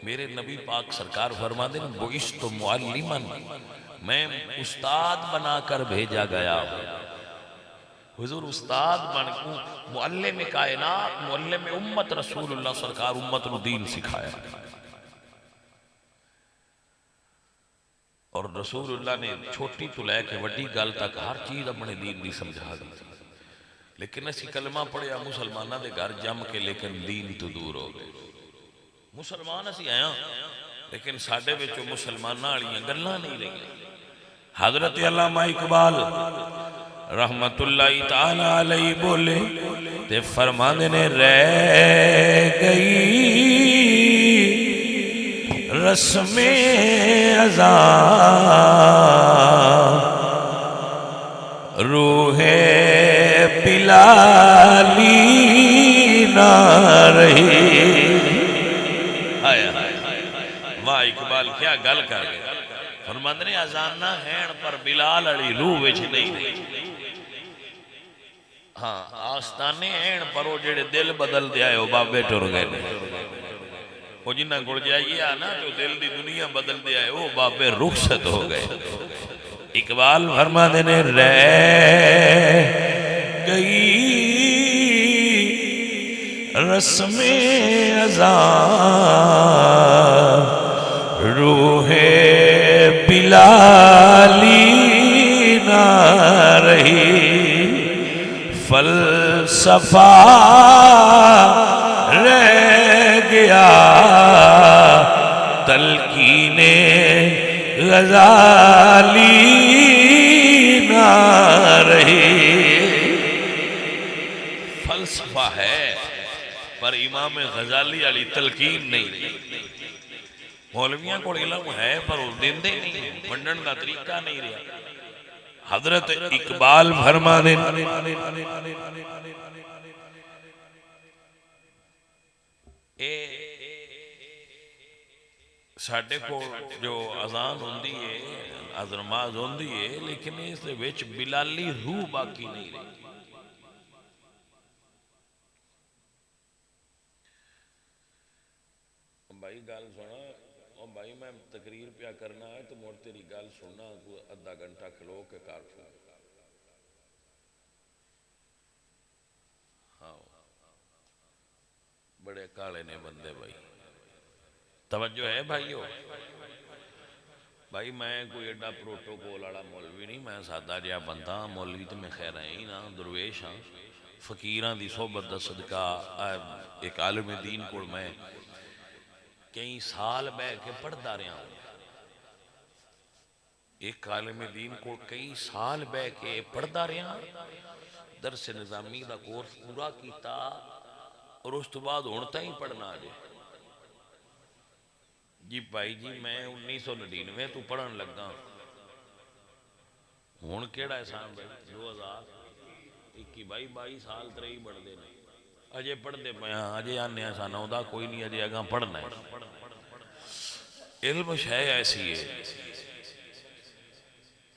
میرے نبی پاک سرکار فرما دیں بُعِثْتُ مُعَلِّمًا میں استاد بنا کر بھیجا گیا حضور استاد بن کو معلم کائنات معلم امت رسول اللہ سرکار امت نو دین سکھایا اور رسول اللہ نے چھوٹی تو لے کے وڈی گل تک ہر چیز اپنے دین دی سمجھا دی لیکن اسی کلمہ پڑھیا مسلمانہ دے گھر جم کے لیکن دین تو دور ہو گئے مسلمان اسی آیا لیکن ساڑھے بچوں مسلمانہ آلیاں گلہ نہیں رہی حضرت علامہ اقبال رحمت اللہ تعالیٰ علیہ بولے تے فرمانے نے رہ گئی رسم ازاں روح بلالی نہ رہی واہ اقبال کیا گل کر گئے فرماندے نے ازانہ ہین پر بلال علی روح وچ نہیں ہاں آستانے ہین پر وہ جڑے دل بدل دے آئے وہ بابے ٹر گئے وہ جنہ گڑ جائیے آنا جو دل دی دنیا بدل دے آئے وہ بابے رخصت ہو گئے اقبال فرماندے نے رہ گئی رسم ازاں روح بلالی نہ رہی فلسفہ رہ گیا تلقین غزالی نہ رہی فلسفہ ہے پر امام غزالی علی تلقین نہیں مولویاں کو علم ہے پر وہ دیندے نہیں منڈن کا طریقہ نہیں رہا حضرت اقبال فرما دیں ساڈے کو جو اذان ہوندی ہے نماز ہوندی ہے لیکن اس دے وچ بلالی روح باقی نہیں رہی. بھائی گل سنا او بھائی میں تقریر پیا کرنا ہے تو مڑ تیری گل سننا ادھا گھنٹہ کھلو کے کر چھوڑ. ہاں بڑے کالے نے بندے بھائی. توجہ ہے بھائیو. بھائی میں کوئی ایڈا پروٹوکول والا مولوی نہیں, میں سادہ جہا بندہ. مولوی تو میں خیر ہی نا, درویش ہاں. فقیراں دی صحبت دا صدقہ ایک عالم دین کو میں کئی سال بہ کے پڑھدا رہا ہوں. ایک عالم دین کو کئی سال بہ کے پڑھدا رہا, درس نظامی دا کورس پورا کیتا اور اس تو بعد ہن تائیں پڑھنا جے. جی بھائی جی میں 1999 تو پڑھن لگا, ہن کیڑا احسان بھائی 2021 بھائی 22 سال ترے ہی پڑھدے نے, اجے پڑھدے پے ہاں, اجے آنے آسان آؤندا کوئی نہیں, اجے اگاں پڑھنا ہے. علم شے ایسی ہے,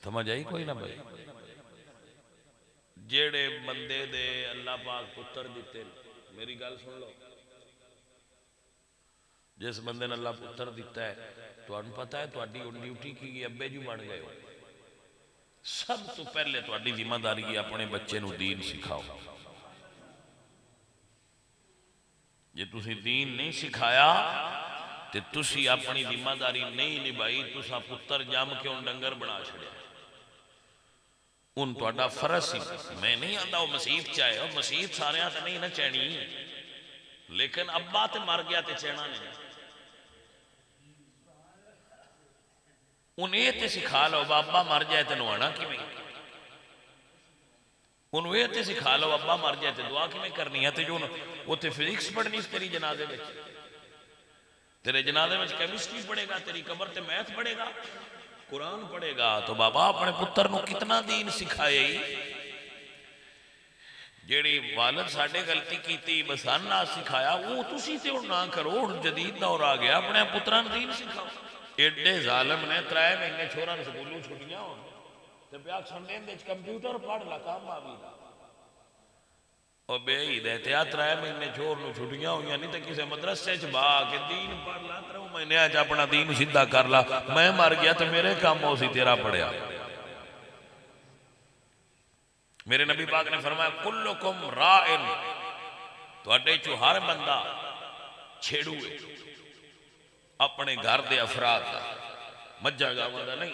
سمجھ آئی کوئی نہ بھائی. جیڑے بندے دے اللہ پاک پتر دیتے, میری گل سن لو, جس بندے نے اللہ پتر دیتا ہے تو انہوں پتہ ہے تو اڈی ڈیوٹی کی ابے جو بڑھ گئے ہو. سب تو پہلے تو اڈی ذمہ داری ہے اپنے بچے نو دین سکھاؤ. جے تسی دین نہیں سکھایا تے تسی اپنی ذمہ داری نہیں نبھائی, تسا پتر جام کے ان ڈنگر بنا چھڑیا. ان تو اڈا فرض سی. میں نہیں آندا وہ مسیح چاہے, اور مسیح سارے ہاں تے نہیں نہ چینی, لیکن ابا تے مر گیا تے چینا نہیں. انہیں تے سکھا لو ابا مر جائے تے نوانا کی میں, انہیں تے سکھا لو ابا مر جائے تے دعا کی میں کرنی ہے. تے جو وہ تے فزکس پڑھنی اس تیری جنازے میں, تیرے جنازے میں کیمسٹری پڑھے گا, تیری قبر تے میتھ پڑھے گا, قرآن پڑھے گا. تو بابا اپنے پتر نو کتنا دین سکھائے ہی. جیڑی والد ساڑھے غلطی کیتی بسان نہ سکھایا, وہ تسی تے نہ کرو. جدید دور آ گیا, اپنے پتران دین سکھاؤ. ایڈے ظالم نے 3 مہینے چھوڑا سکولوں چھٹیاں ہوں تے بیاک سنڈے میں کمپیوٹر پڑھ لگا بابی دا, اور بے ہی دیتے 3 مہینے چھوڑ لو چھٹیاں ہوئی نہیں تے کسے مدرسے چ با کے دین پڑھ لا, 3 مہینے آج اپنا دین سیدھا کر لا. میں مر گیا تو میرے کام ہو سی تیرا پڑھیا. میرے نبی پاک نے فرمایا کلکم رائن, تو اڈے چو ہر بندہ چھیڑو ہے اپنے گھر دے افراد دا, مجھا گاواں دا نہیں.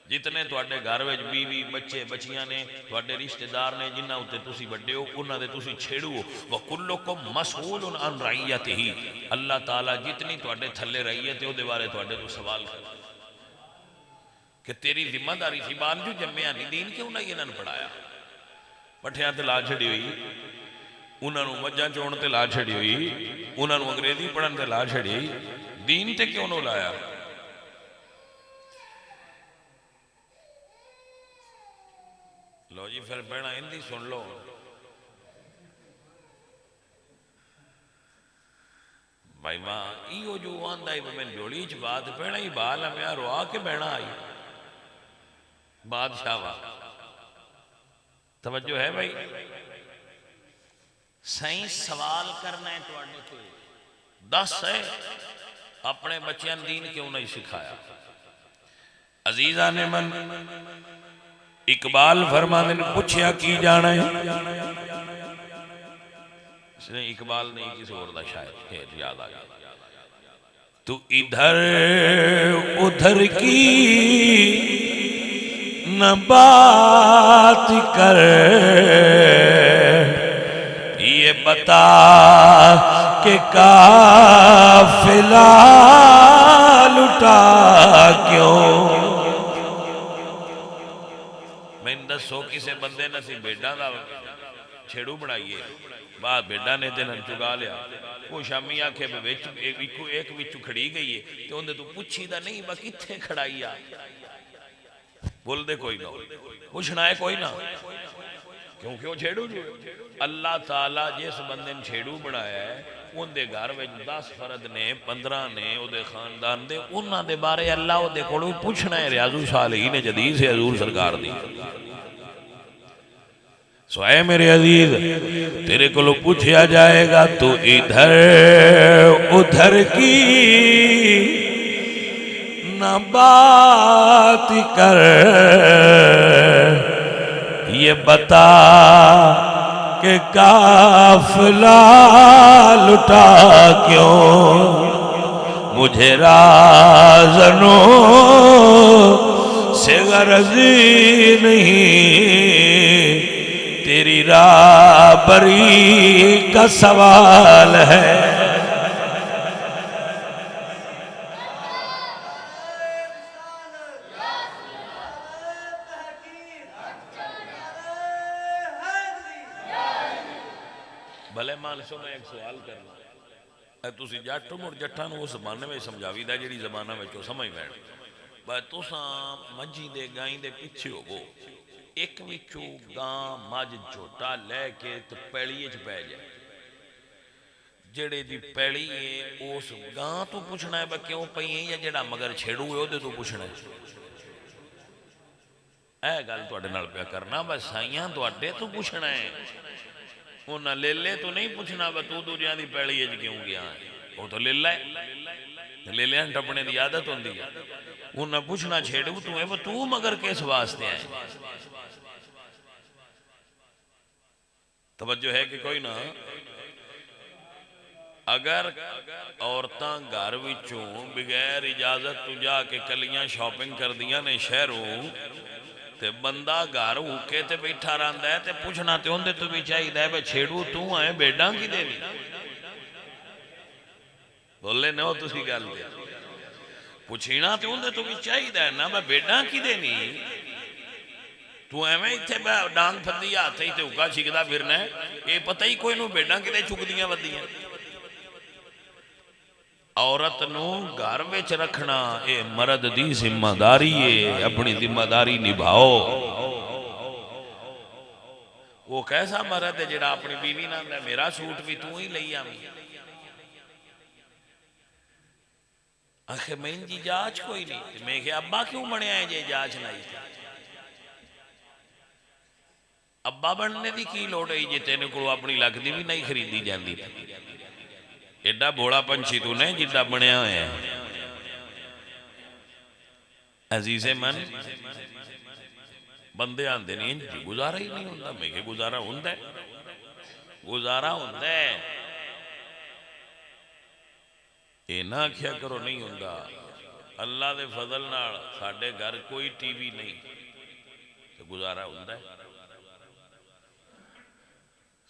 جتنے تو اڈے گھر وچ بیوی بچے بچیاں نے, تو اڈے رشتہ دار نے, جنہاں ہوتے تسی بڑے ہو انہاں دے تسی چھیڑو ہو. وَكُلُّكُمْ مَسْئُولٌ عَنْ رَعِيَّتِهِ, اللہ تعالیٰ جتنی تو اڈے تھلے رعیت ہے او دے بارے تو اڈے تو سوال کر کہ تیری ذمہ داری تھی بانجو جمعیاں نہیں, دین کیوں نہ یہ نہ پڑھایا. پٹھیاں تے لا چھڑی ہوئی, انہاں نو مجھاں چون تے لا چھڑی ہوئی, انہاں نو انگریزی پڑھن تے لا چھڑی ہوئی, دین تے کیوں نو لایا. لو جی پھر بہنا ہندی سن لو. بھائی ماں ایو جو آندہ ہی میں جوڑی چ بات پہنا ہی بال ہمیں روا کے بہنا آئی بادشاہ وا. توجہ ہے بھائی. سائنس سوال کرنا ہے تو آنے کے 10 ہے اپنے بچیاں دین کیوں نہیں سکھایا. عزیزہ نے من اقبال فرمانے نے پوچھیا کی جانا ہے, اس نے اقبال نہیں کسی اور دا شاید یاد آ گیا. تو ادھر ادھر کی نہ بات کر, یہ بتا کہ قافلہ لٹا کیوں. میں دسو کسے بندے نہ سی بیٹا دا چھیڑو بڑھائیے, بعد بیٹا نے دن چگا لیا. وہ شامی آکھے ایک وچو کھڑی گئی ہے تو اندھے تو پوچھی دا نہیں با کتھے کھڑائی آ, بول دے کوئی نہ, پوچھنا ہے کوئی نہ, کیونکہ وہ چھیڑو جو اللہ تعالیٰ جس بندے نے چھیڑو بڑھایا ہے ان دے گھر وچ 10 فرد نے 15 نے او دے خاندان دے انہاں دے بارے اللہ او دے کولوں پوچھنا ہے ریاض الصالحین جدید سے حضور سرکار دی سو اے میرے عزیز تیرے کو پوچھا جائے گا تو ادھر ادھر کی نہ بات کر یہ بتا کہ قافلہ لٹا کیوں مجھے رازنوں سے غرضی نہیں تیری رابری کا سوال ہے بھلے مان سو میں ایک سوال کرنا تسی جٹ مڑ جٹاں نوں اس زمانے میں سمجھاوی دا جڑی زمانہ میں چو سمجھ بیٹھ بھائی تساں مجھی دے گائیں دے پیچھے ہو ایک وچوں گاں مجھ جھوٹا لے کے تے پیڑی وچ پے جائے جڑے دی پیڑی ہے اس گاں تو پوچھنا ہے بھئی کیوں پئی ہے یا جڑا مگر چھیڑو ہے اودے تو پوچھنا ہے اے گل تواڈے نال پیا کرنا بس سائیاں تواڈے تو پوچھنا ہے انہاں لے لے تو نہیں پوچھنا بھئی تو دوجیاں دی پیڑی وچ کیوں گیا ہے وہ تو لے لے لے لیاں ٹپنے دی عادت ہوندی ہے انہاں پوچھنا چھیڑو تو ہے تو مگر کس واسطے آئے توجہ ہے کہ کوئی نہ اگر عورتاں گھر وچوں بغیر اجازت تو جا کے کلیاں شاپنگ کر دیاں نے شہروں تے بندہ گھر ہوکے تے بیٹھا رہندا ہے تے پوچھنا تے ہوندے تو بھی چاہیے بھئی چھیڑو تو آئے بیڈاں کی دے بولے نہ ہو تسی گل دے پوچھنا تے ہوندے تو بھی چاہیے نا بھئی بیڈاں کی دے نہیں تو ایویں ایتھے ڈانگ پھندی ہاتھ ہی تے اگا چھکدا پھرنا ہے یہ پتہ ہی کوئی نو بیڈاں کدے چکدیاں ودیاں عورت نو گھر وچ رکھنا اے مرد دی ذمہ داری ہے اپنی ذمہ داری نبھاؤ وہ کیسا مرد ہے جڑا اپنی بیوی نال میرا سوٹ بھی تو ہی لئی آویں آخر میں ان جی جاچ کوئی نہیں میں کہ ابا کیوں بنیا ہے جے جاچ نہیں ابا بننے دی کی لوڑ ہے جے تینے کو اپنی لگ دی بھی نہیں خریدی جاندی ایڈا بوڑا پنچھی تو نہیں جدہ بنیا ہے عزیز من بندے آندے نہیں جی گزارا ہی نہیں ہوندہ میں کہ گزارا ہوندہ ہے گزارا ہوندہ ہے اے نہ کیا کرو نہیں ہوندہ اللہ دے فضل نال ساڑھے گھر کوئی ٹی وی نہیں تو گزارا ہوندہ ہے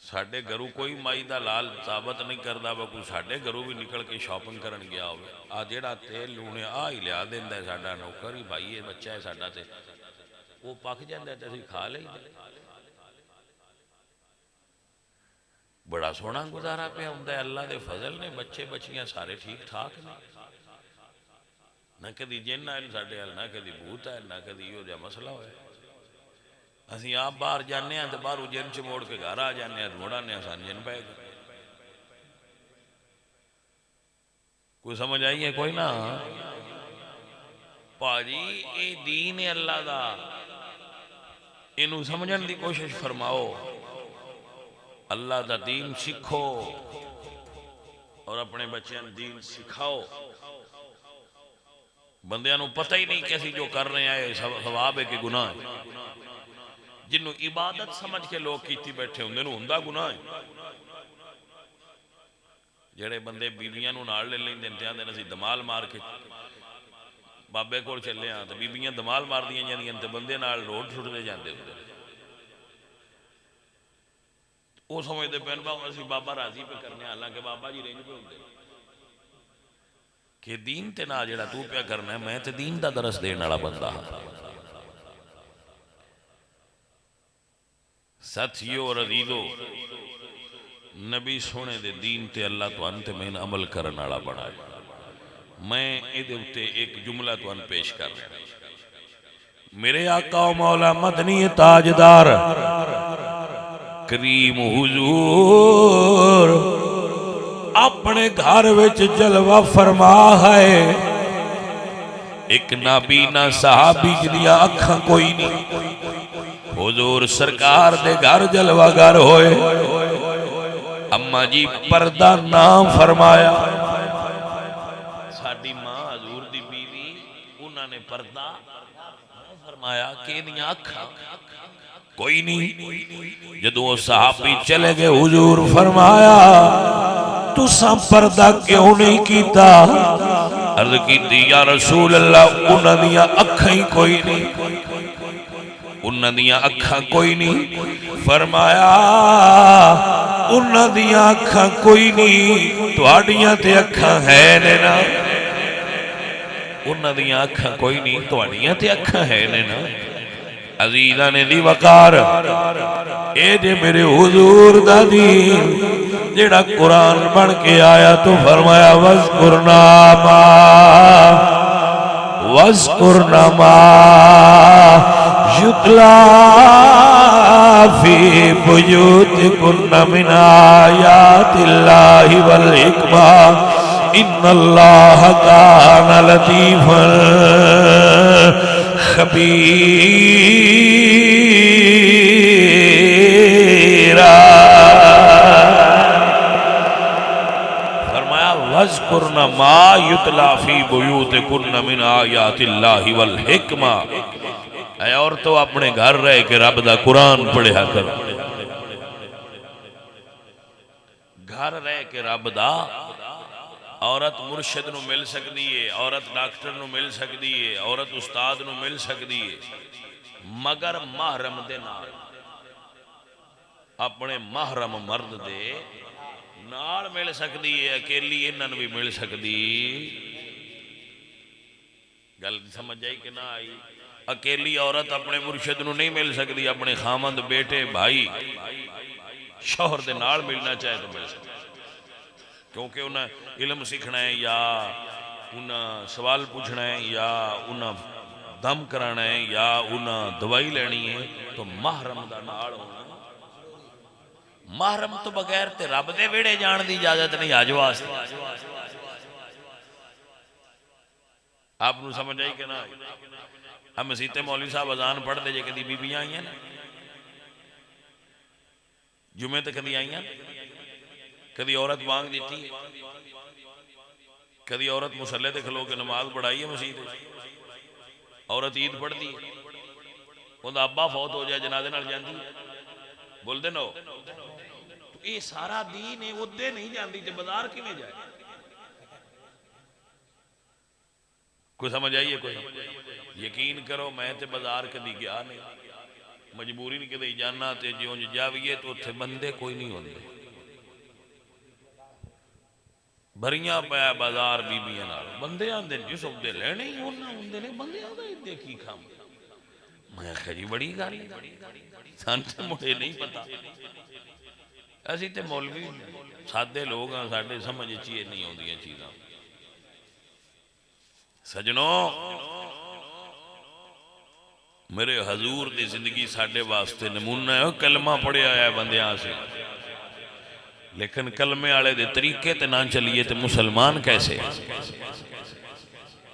ساڑھے گھروں کوئی مائی دا لال ثابت نہیں کردہ کوئی ساڑھے گھروں بھی نکل کے شاپنگ کرن گیا ہوئے آجیڑا تیل لونے آئی لیا دیندہ ہے ساڑھا نوکر ہی بھائی یہ بچہ ہے ساڑھا تے وہ پاک جاندہ ہے تیسی کھا لے بڑا سونا گزارا پہ ہوندہ ہے اللہ دے فضل نے بچے بچیاں سارے ٹھیک ٹھاک نے نہ کدی جن آئل ساڑھے آئل نہ کدی بھوت آئل نہ کدی یہ جا مسئلہ ہوئے اسی آپ باہر جانے ہیں تو باہر جن سے موڑ کے گھر آ جانے ہیں موڑا نے آسان جن پہ گئے کوئی سمجھ آئیے کوئی نہ پاجی اے دین اللہ دا انہوں سمجھن دی کوشش فرماؤ اللہ دا دین سکھو اور اپنے بچیاں دین سکھاؤ بندیاں پتہ ہی نہیں کیسی جو کر رہے ہیں ثواب ہے کہ گناہ ہے جنہوں عبادت سمجھ کے لوگ کیتی بیٹھے ہوں دنوں ہندہ گناہ ہے جڑے بندے بیویاں نو نال لے لیں دنتیاں دے نسی دمال مار کے بابے کول چلے ہاں تو بیویاں دمال مار دیاں جاندیاں تے بندے نال روڈ چھوڑ دے جاندے ہوندے وہ سمجھتے پہن باؤں اسی بابا راضی پہ کرنے حالانکہ بابا جی رینج پہ ہوندے کہ دین تے نہ جڑا تو پہ کرنا ہے میں تے دین دا درس دین والا بندہ ساتھیو اور عزیزو نبی سونے دے دین تے اللہ تو انتے میں عمل کرنا والا بڑھا ہے میں ادھے اتے ایک جملہ تو ان پیش کر رہا ہوں میرے آقا و مولا مدنی تاجدار کریم حضور اپنے گھر وچ جلوہ فرما ہے ایک نابینا صحابی جدیاں اکھاں کوئی نہیں حضور سرکار دے گھر جلوہ گر ہوئے اما جی پردہ نام فرمایا ساڈی ماں حضور دی بیوی انہاں نے پردہ فرمایا کہ دیاں اکھاں کوئی نہیں جدوں صحابی چلے گئے حضور فرمایا تساں پردہ کیوں نہیں کیتا عرض کیتی یا رسول اللہ انہاں دیاں اکھاں ہی کوئی نہیں انہاں دیاں اکھاں کوئی نہیں فرمایا انہاں دیاں اکھاں کوئی نہیں تہاڈیاں تے اکھاں ہے نے نا انہاں دیاں اکھاں کوئی نہیں تہاڈیاں تے اکھاں ہے نے نا عزیزاں نے دی وقار اے جے میرے حضور دا دین جیڑا قرآن بن کے آیا تو فرمایا وَاذْكُرْنَا مَا يُتْلَى فِي بُيُوتِكُنَّ مِنْ آيَاتِ اللَّهِ وَالْحِكْمَةِ إِنَّ اللَّهَ كَانَ لَطِيفًا خبیرہ فرمایا وَاذْكُرْنَ مَا يُتْلَى فِي بُيُوتِكُنَّ مِنْ آيَاتِ اللَّهِ وَالْحِكْمَةِ اے عورتوں اپنے گھر رہ کے رب دا قرآن پڑھیا کرو گھر رہ کے رب دا عورت مرشد نو مل سکتی ہے عورت ڈاکٹر نو مل سکتی ہے عورت استاد نو مل سکتی ہے مگر محرم دے نال اپنے محرم مرد دے نال مل سکتی ہے اکیلی انہاں بھی مل سکتی گل سمجھ آئی کہ نہ آئی اکیلی عورت اپنے مرشد نو نہیں مل سکتی اپنے خامند بیٹے بھائی شوہر دے نال ملنا چاہے تو مل سکتی کیونکہ انہیں علم سیکھنا ہے یا انہیں سوال پوچھنا ہے یا انہیں دم کرانا ہے یا انہیں دوائی لینی ہے تو محرم دا نال ہونا محرم تو بغیر تے رب دے ویڑے جان دی اجازت نہیں آج واسطے آپ نو سمجھ آئی کہ نہ آئی ہم مسیتے مولوی صاحب اذان پڑھ دے جے کدی بی بیاں آئی ہیں نا جمعے تے کدی آئی ہیں کدی عورت وانگ دیتی ہے کدی عورت مسلح تے کھلو کے نماز پڑھائی ہے مسجد عورت عید پڑھ دی وہ ابا فوت ہو جائے جنازے نال جاندی بول دے نو تو یہ سارا دین ہے ادھے نہیں جاندی تے بازار کیویں جائے کوئی سمجھ آئیے کوئی یقین کرو میں تے بازار کدی گیا نہیں مجبوری نہیں کدی جانا تے جیوں جاویے تو اتھے بندے کوئی نہیں ہوندے بھریاں پیا بازار بی بیاں نال بندے آندے جس عہدے لینے ہی ہونا ہوندے نے بندے آندے دیکھی کھام میں خری بڑی گالی سان تے مڑے نہیں پتا اسی تے مولوی سادے لوگ ہیں ساڈے سمجھ چیے نہیں ہوندیاں چیزاں سجنوں میرے حضور دی زندگی ساڈے واسطے نمونہ ہے کلمہ پڑھیا ہے بندیاں سے لیکن کلمے والے دے طریقے تے نہ چلیے تے مسلمان کیسے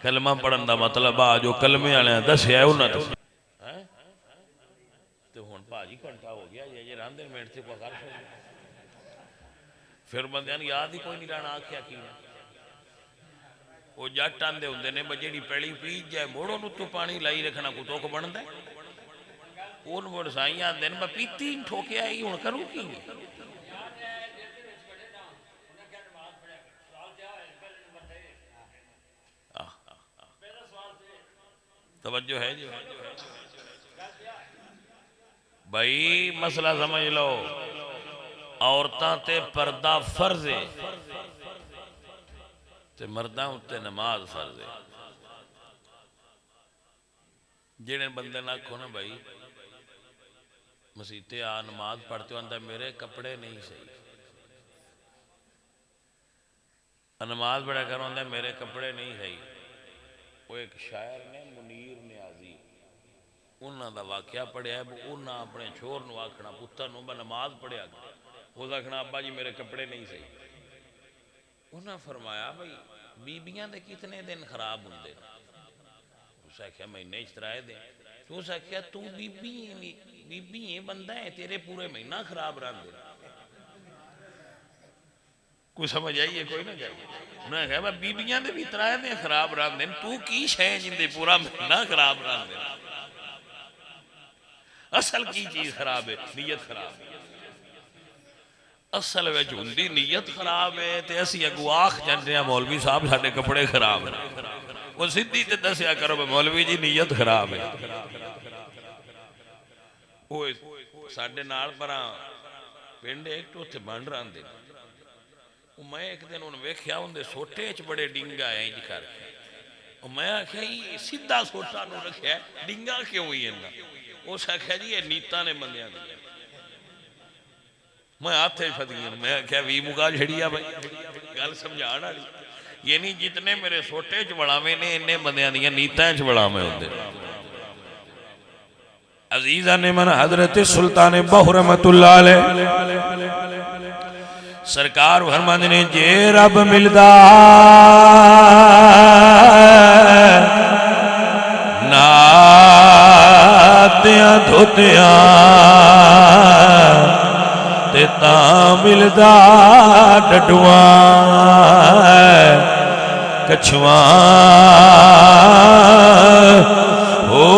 کلمہ پڑھن دا مطلب آ جو کلمے والے دسیا ہے انہاں تو تے ہن بھاجی گھنٹہ ہو گیا یہ راندے منٹ تے کوئی کر پھر بندیاں نوں یاد ہی کوئی نہیں رہنا آکھیا کی وہ جٹ آندے ہوندے نے بجیڑی پیڑی پیج جائے موڑوں نوں تو پانی لائی رکھنا کو توک بندا ہے اون وہ رسائیاں آندے نے میں پیتی ٹھوکیا ہی ہن کروں کی توجہ ہے جو بھائی مسئلہ سمجھ لو عورتاں تے پردہ فرض ہے تے مرداں تے نماز فرض ہے جنہیں بندے نہ کھونا بھائی مسیتے آ نماز پڑھتے ہو اندر میرے کپڑے نہیں صحیح نماز پڑھا کرو اندر میرے کپڑے نہیں صحیح وہ ایک شاعر نے منیر نیازی انہاں دا واقعہ پڑھیا ہے انہاں اپنے چھوڑ نو آکھنا پتر نو با نماز پڑھیا وہ آکھنا ابا جی میرے کپڑے نہیں صحیح انہاں فرمایا بھئی بیبیاں دے کتنے دن خراب ہوندے؟ اس آکھیا مہینے اشترائے دیں. تو اس آکھیا تو بی بی بندہ ہے تیرے پورے مہینہ خراب رہن دے. کوئی سمجھ آئیے کوئی نہ جائیے. انہوں نے کہا بیبیاں دے بھی ترائے دیں خراب رہن دیں تو کی شے جن دے پورا مہینہ خراب رہن دیں. اصل کی چیز خراب ہے؟ نیت خراب ہے. اصل وچ ہوندی نیت خراب ہے تے اسی اگوں آکھ جاندے ہیں مولوی صاحب ساڈے کپڑے خراب ہیں. وہ سدھی تے دسیا کرو مولوی جی نیت خراب ہے. وہ ساڈے نال پراں پنڈ ایک تو اتنے بن رہے میں ایک دن انہوں ویکھیا اندے سوٹے چ بڑے ڈنگا ہے انج کر کے. میں آکھیا یہ سیدھا سوٹا نو رکھیا ڈنگا کیوں ہی انہاں؟ اس آکھیا جی یہ نیتاں نے بندیاں دی. میں ہاتھے پھدیاں میں آکھیا وی مکا جھڑیا بھائی گل سمجھان والی. یعنی جتنے میرے سوٹے چ بڑاویں نے اننے بندیاں دیاں نیتاں چ بڑاویں ہوندے. عزیزان من حضرت سلطان بہو رحمت اللہ علیہ سرکار فرماندے نے جے رب ملدا نادیاں دھوتیاں تے تاں ملدا ڈڈواں کچھواں ہو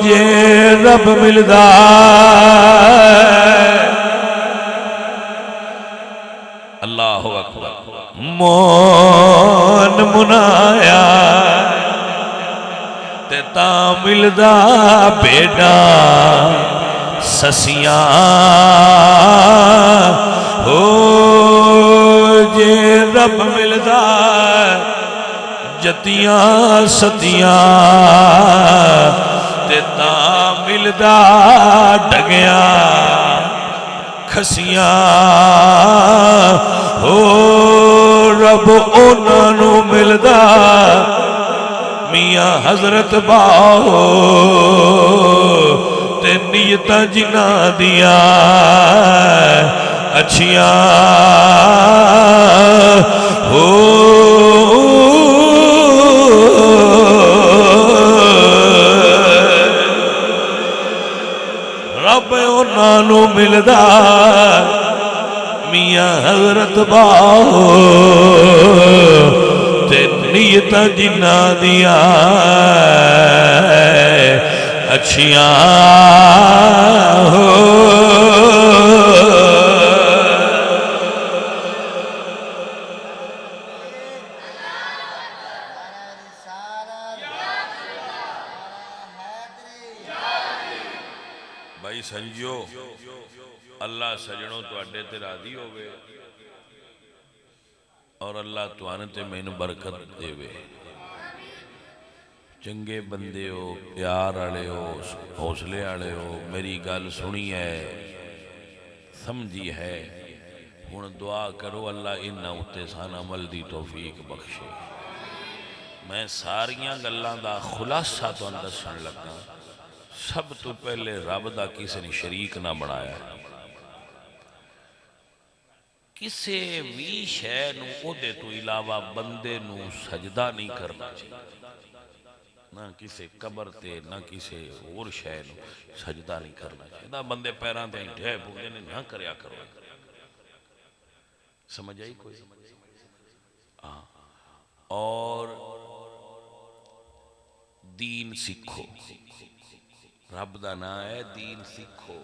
جے رب ملدا اللہ اکبر مون منایا تے تاں ملدا بیٹا سسیاں ہو جے رب ملدا جتیاں ستیاں تے تاں ملدا ڈگیاں کھسیاں ہو رب انہاں نو ملدا میاں حضرت باہو تے نیتاں جنہاں دیاں اچھیاں ہو رب انہاں نو ملدا میاں حضرت باہو تے نیتاں جنہاں دیاں اچھیاں ہو. بھائی سنجیو اللہ سجنوں تو اڈے تے راضی ہوئے اور اللہ تو آنے تے میں برکت دے وے. چنگے بندے ہو پیار آڑے ہو حوصلے آڑے ہو میری گل سنی ہے سمجھی ہے. ہن دعا کرو اللہ انہاں اُتے سان عمل دی توفیق بخشے. میں ساریاں گلاں دا خلاصہ تو دسن لگا. سب تو پہلے رب دا کسی نے شریک نہ بنایا. کسے وی شے نو اودے تو علاوہ بندے نو سجدہ نہیں کرنا چاہیے. نہ کسی قبر تے نہ کسی اور شے نو سجدہ نہیں کرنا چاہیے. نہ بندے پیران تے ڈھے پوندے نے نہ کریا کرو. سمجھ آئی کوئی؟ اور دین سکھو. رب دا نا ہے دین سکھو.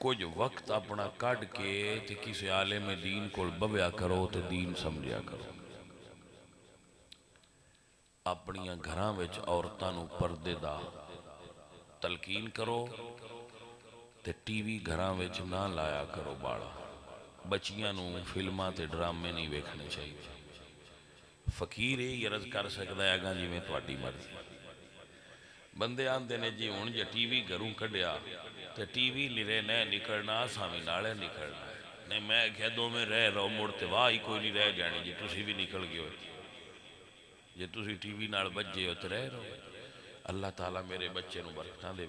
کچھ وقت اپنا کٹ کے تے کسی عالم دین کو بویا کرو تے دین سمجھیا کرو. اپنیاں گھراں وچ عورتاں نو پردے دا تلقین کرو تے ٹی وی گھراں وچ نہ لایا کرو. باڑا بچیاں نو فلماں تے ڈرامے نہیں ویکھنے چاہیے. فقیر یہ عرض کر سکتا ہے اگاں جی میں تواڈی مرضی. بندے آندے نے جی ہن جے ٹی وی گھروں کڈیا تے ٹی وی لرے نہ نکلنا سامی نالے نکلنا. نہیں میں کہہ دو میں رہ رہو مڑ تے واہ ہی کوئی نہیں رہ جانی جی تسی بھی نکل گئے ہو. جے تسی ٹی وی نال بجے ہو تے رہ رہو. اللہ تعالیٰ میرے بچے نو برکتاں دے.